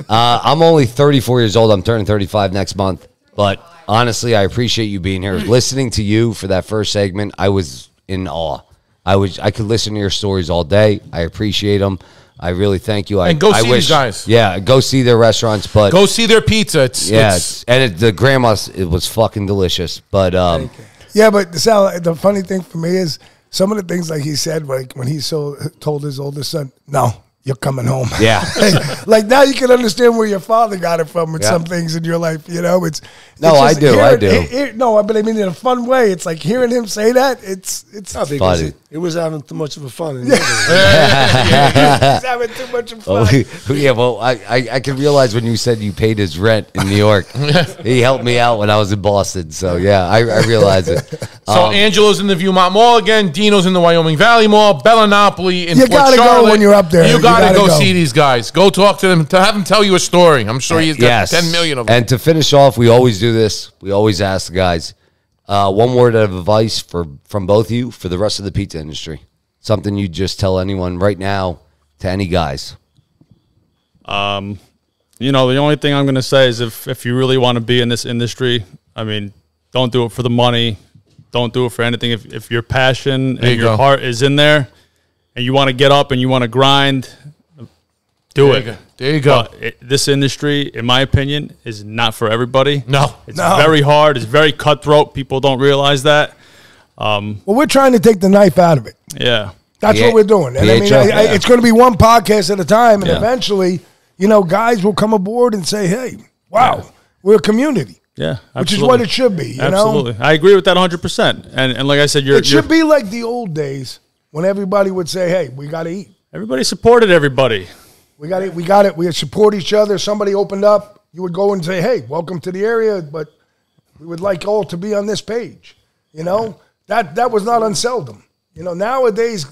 I'm only 34 years old. I'm turning 35 next month. But honestly, I appreciate you being here. Listening to you for that first segment, I was in awe. I could listen to your stories all day. I appreciate them. I really thank you. And go see these guys. Yeah, go see their restaurants. But go see their pizza. The grandma's, it was fucking delicious. But yeah, but Sal, the funny thing for me is some of the things like he said, like when he told his oldest son, "No, you're coming home." Yeah. Like now you can understand where your father got it from with some things in your life. You know, I do. No, but I mean in a fun way. It's like hearing him say that. It's funny. He was having too much of a fun. He's having too much of fun. Well, I can realize when you said you paid his rent in New York. He helped me out when I was in Boston. So, yeah, I realize it. So, Angelo's in the Viewmont Mall again. Dino's in the Wyoming Valley Mall. Bellinopoli in Fort Charlotte. You got to go when you're up there. You got to go see these guys. Go talk to them. Have them tell you a story. I'm sure he's got 10 million of them. And to finish off, we always do this. We always ask the guys one word of advice from both of you for the rest of the pizza industry. Something you just tell anyone right now, to any guys. The only thing I'm going to say is if you really want to be in this industry, I mean, don't do it for the money. Don't do it for anything. If your passion and your heart is in there and you want to get up and you want to grind, do it. There you go. This industry, in my opinion, is not for everybody. No. It's very hard. It's very cutthroat. People don't realize that. Well, we're trying to take the knife out of it. Yeah. That's what we're doing. And Pietro, it's going to be one podcast at a time. And eventually, guys will come aboard and say, hey, wow, we're a community. Yeah. Absolutely. Which is what it should be. Absolutely. I agree with that 100%. And like I said, it should be like the old days when everybody would say, hey, we got to eat. Everybody supported everybody. We got it. We support each other. Somebody opened up. You would go and say, hey, welcome to the area, but we would like all to be on this page. That was not unseldom. Nowadays,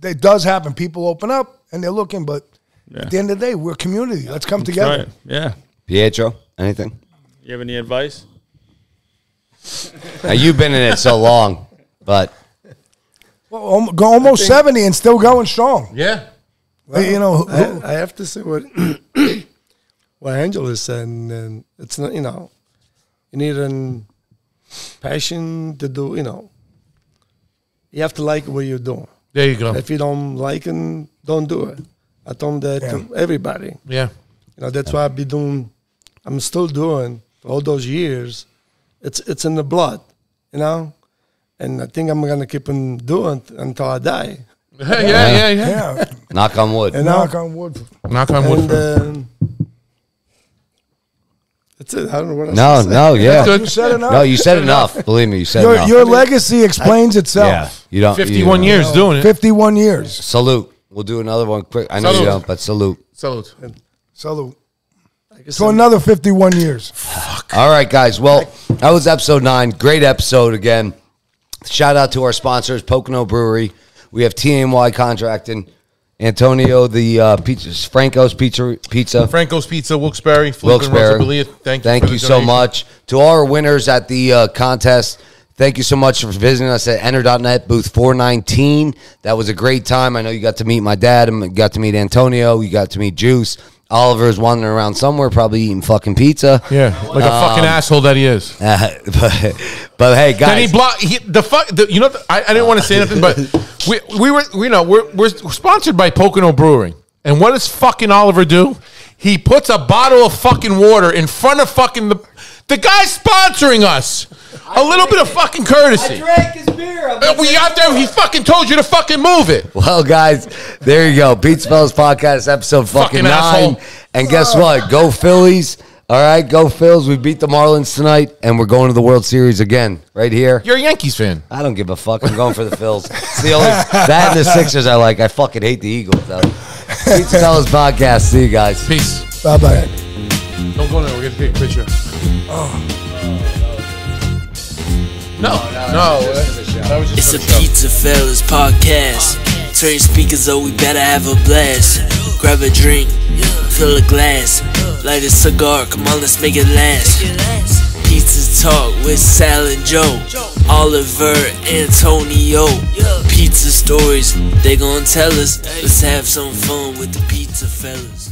it does happen. People open up and they're looking, but at the end of the day, we're a community. Let's come together. Right. Yeah. Pietro, anything? You have any advice? Now, you've been in it so long, but. Well, almost 70 and still going strong. Yeah. Well, I have to say what Angelo said, and it's not, you need a passion to do, you have to like what you're doing. There you go. If you don't like it, don't do it. I told that to everybody. Yeah. That's why I'm still doing for all those years. It's in the blood, and I think I'm going to keep on doing it until I die. Yeah. Knock on wood. And knock on wood. Knock on wood. That's it. I don't know what else to say. You said enough. No, you said enough. Believe me, you said enough. Your legacy explains itself. Yeah, you don't. 51 years doing it. 51 years. Salute. We'll do another one quick. I know you don't, but salute. Salute. So another 51 years. Fuck. All right, guys. Well, that was episode 9. Great episode again. Shout out to our sponsors, Pocono Brewery. We have TMY Contracting, Antonio, the Franco's Pizza. Franco's Pizza, Wilkes-Barre. Thank you so much. To all our winners at the contest, thank you so much for visiting us at enter.net, booth 419. That was a great time. I know you got to meet my dad, and got to meet Antonio, you got to meet Juice. Oliver's wandering around somewhere, probably eating fucking pizza. Yeah, like a fucking asshole that he is. But hey, guys, then he blocked I didn't want to say nothing, but we're sponsored by Pocono Brewing, and what does fucking Oliver do? He puts a bottle of fucking water in front of fucking the guy sponsoring us. A little bit of fucking courtesy. I drank his beer. We out there. He fucking told you to fucking move it. Well, guys, there you go. PizzaFellas podcast episode fucking 9. Asshole. And guess what? Go Phillies. All right, go Phils. We beat the Marlins tonight, and we're going to the World Series again right here. You're a Yankees fan. I don't give a fuck. I'm going for the Phils. It's the only that and the Sixers I like. I fucking hate the Eagles, though. PizzaFellas podcast. See you guys. Peace. Bye-bye. Don't go there. We're going to take a picture. No. It's a PizzaFellas podcast. Turn your speakers up, we better have a blast. Grab a drink, fill a glass, light a cigar, come on, let's make it last. Pizza Talk with Sal and Joe, Oliver, Antonio. Pizza stories, they gon' tell us. Let's have some fun with the PizzaFellas.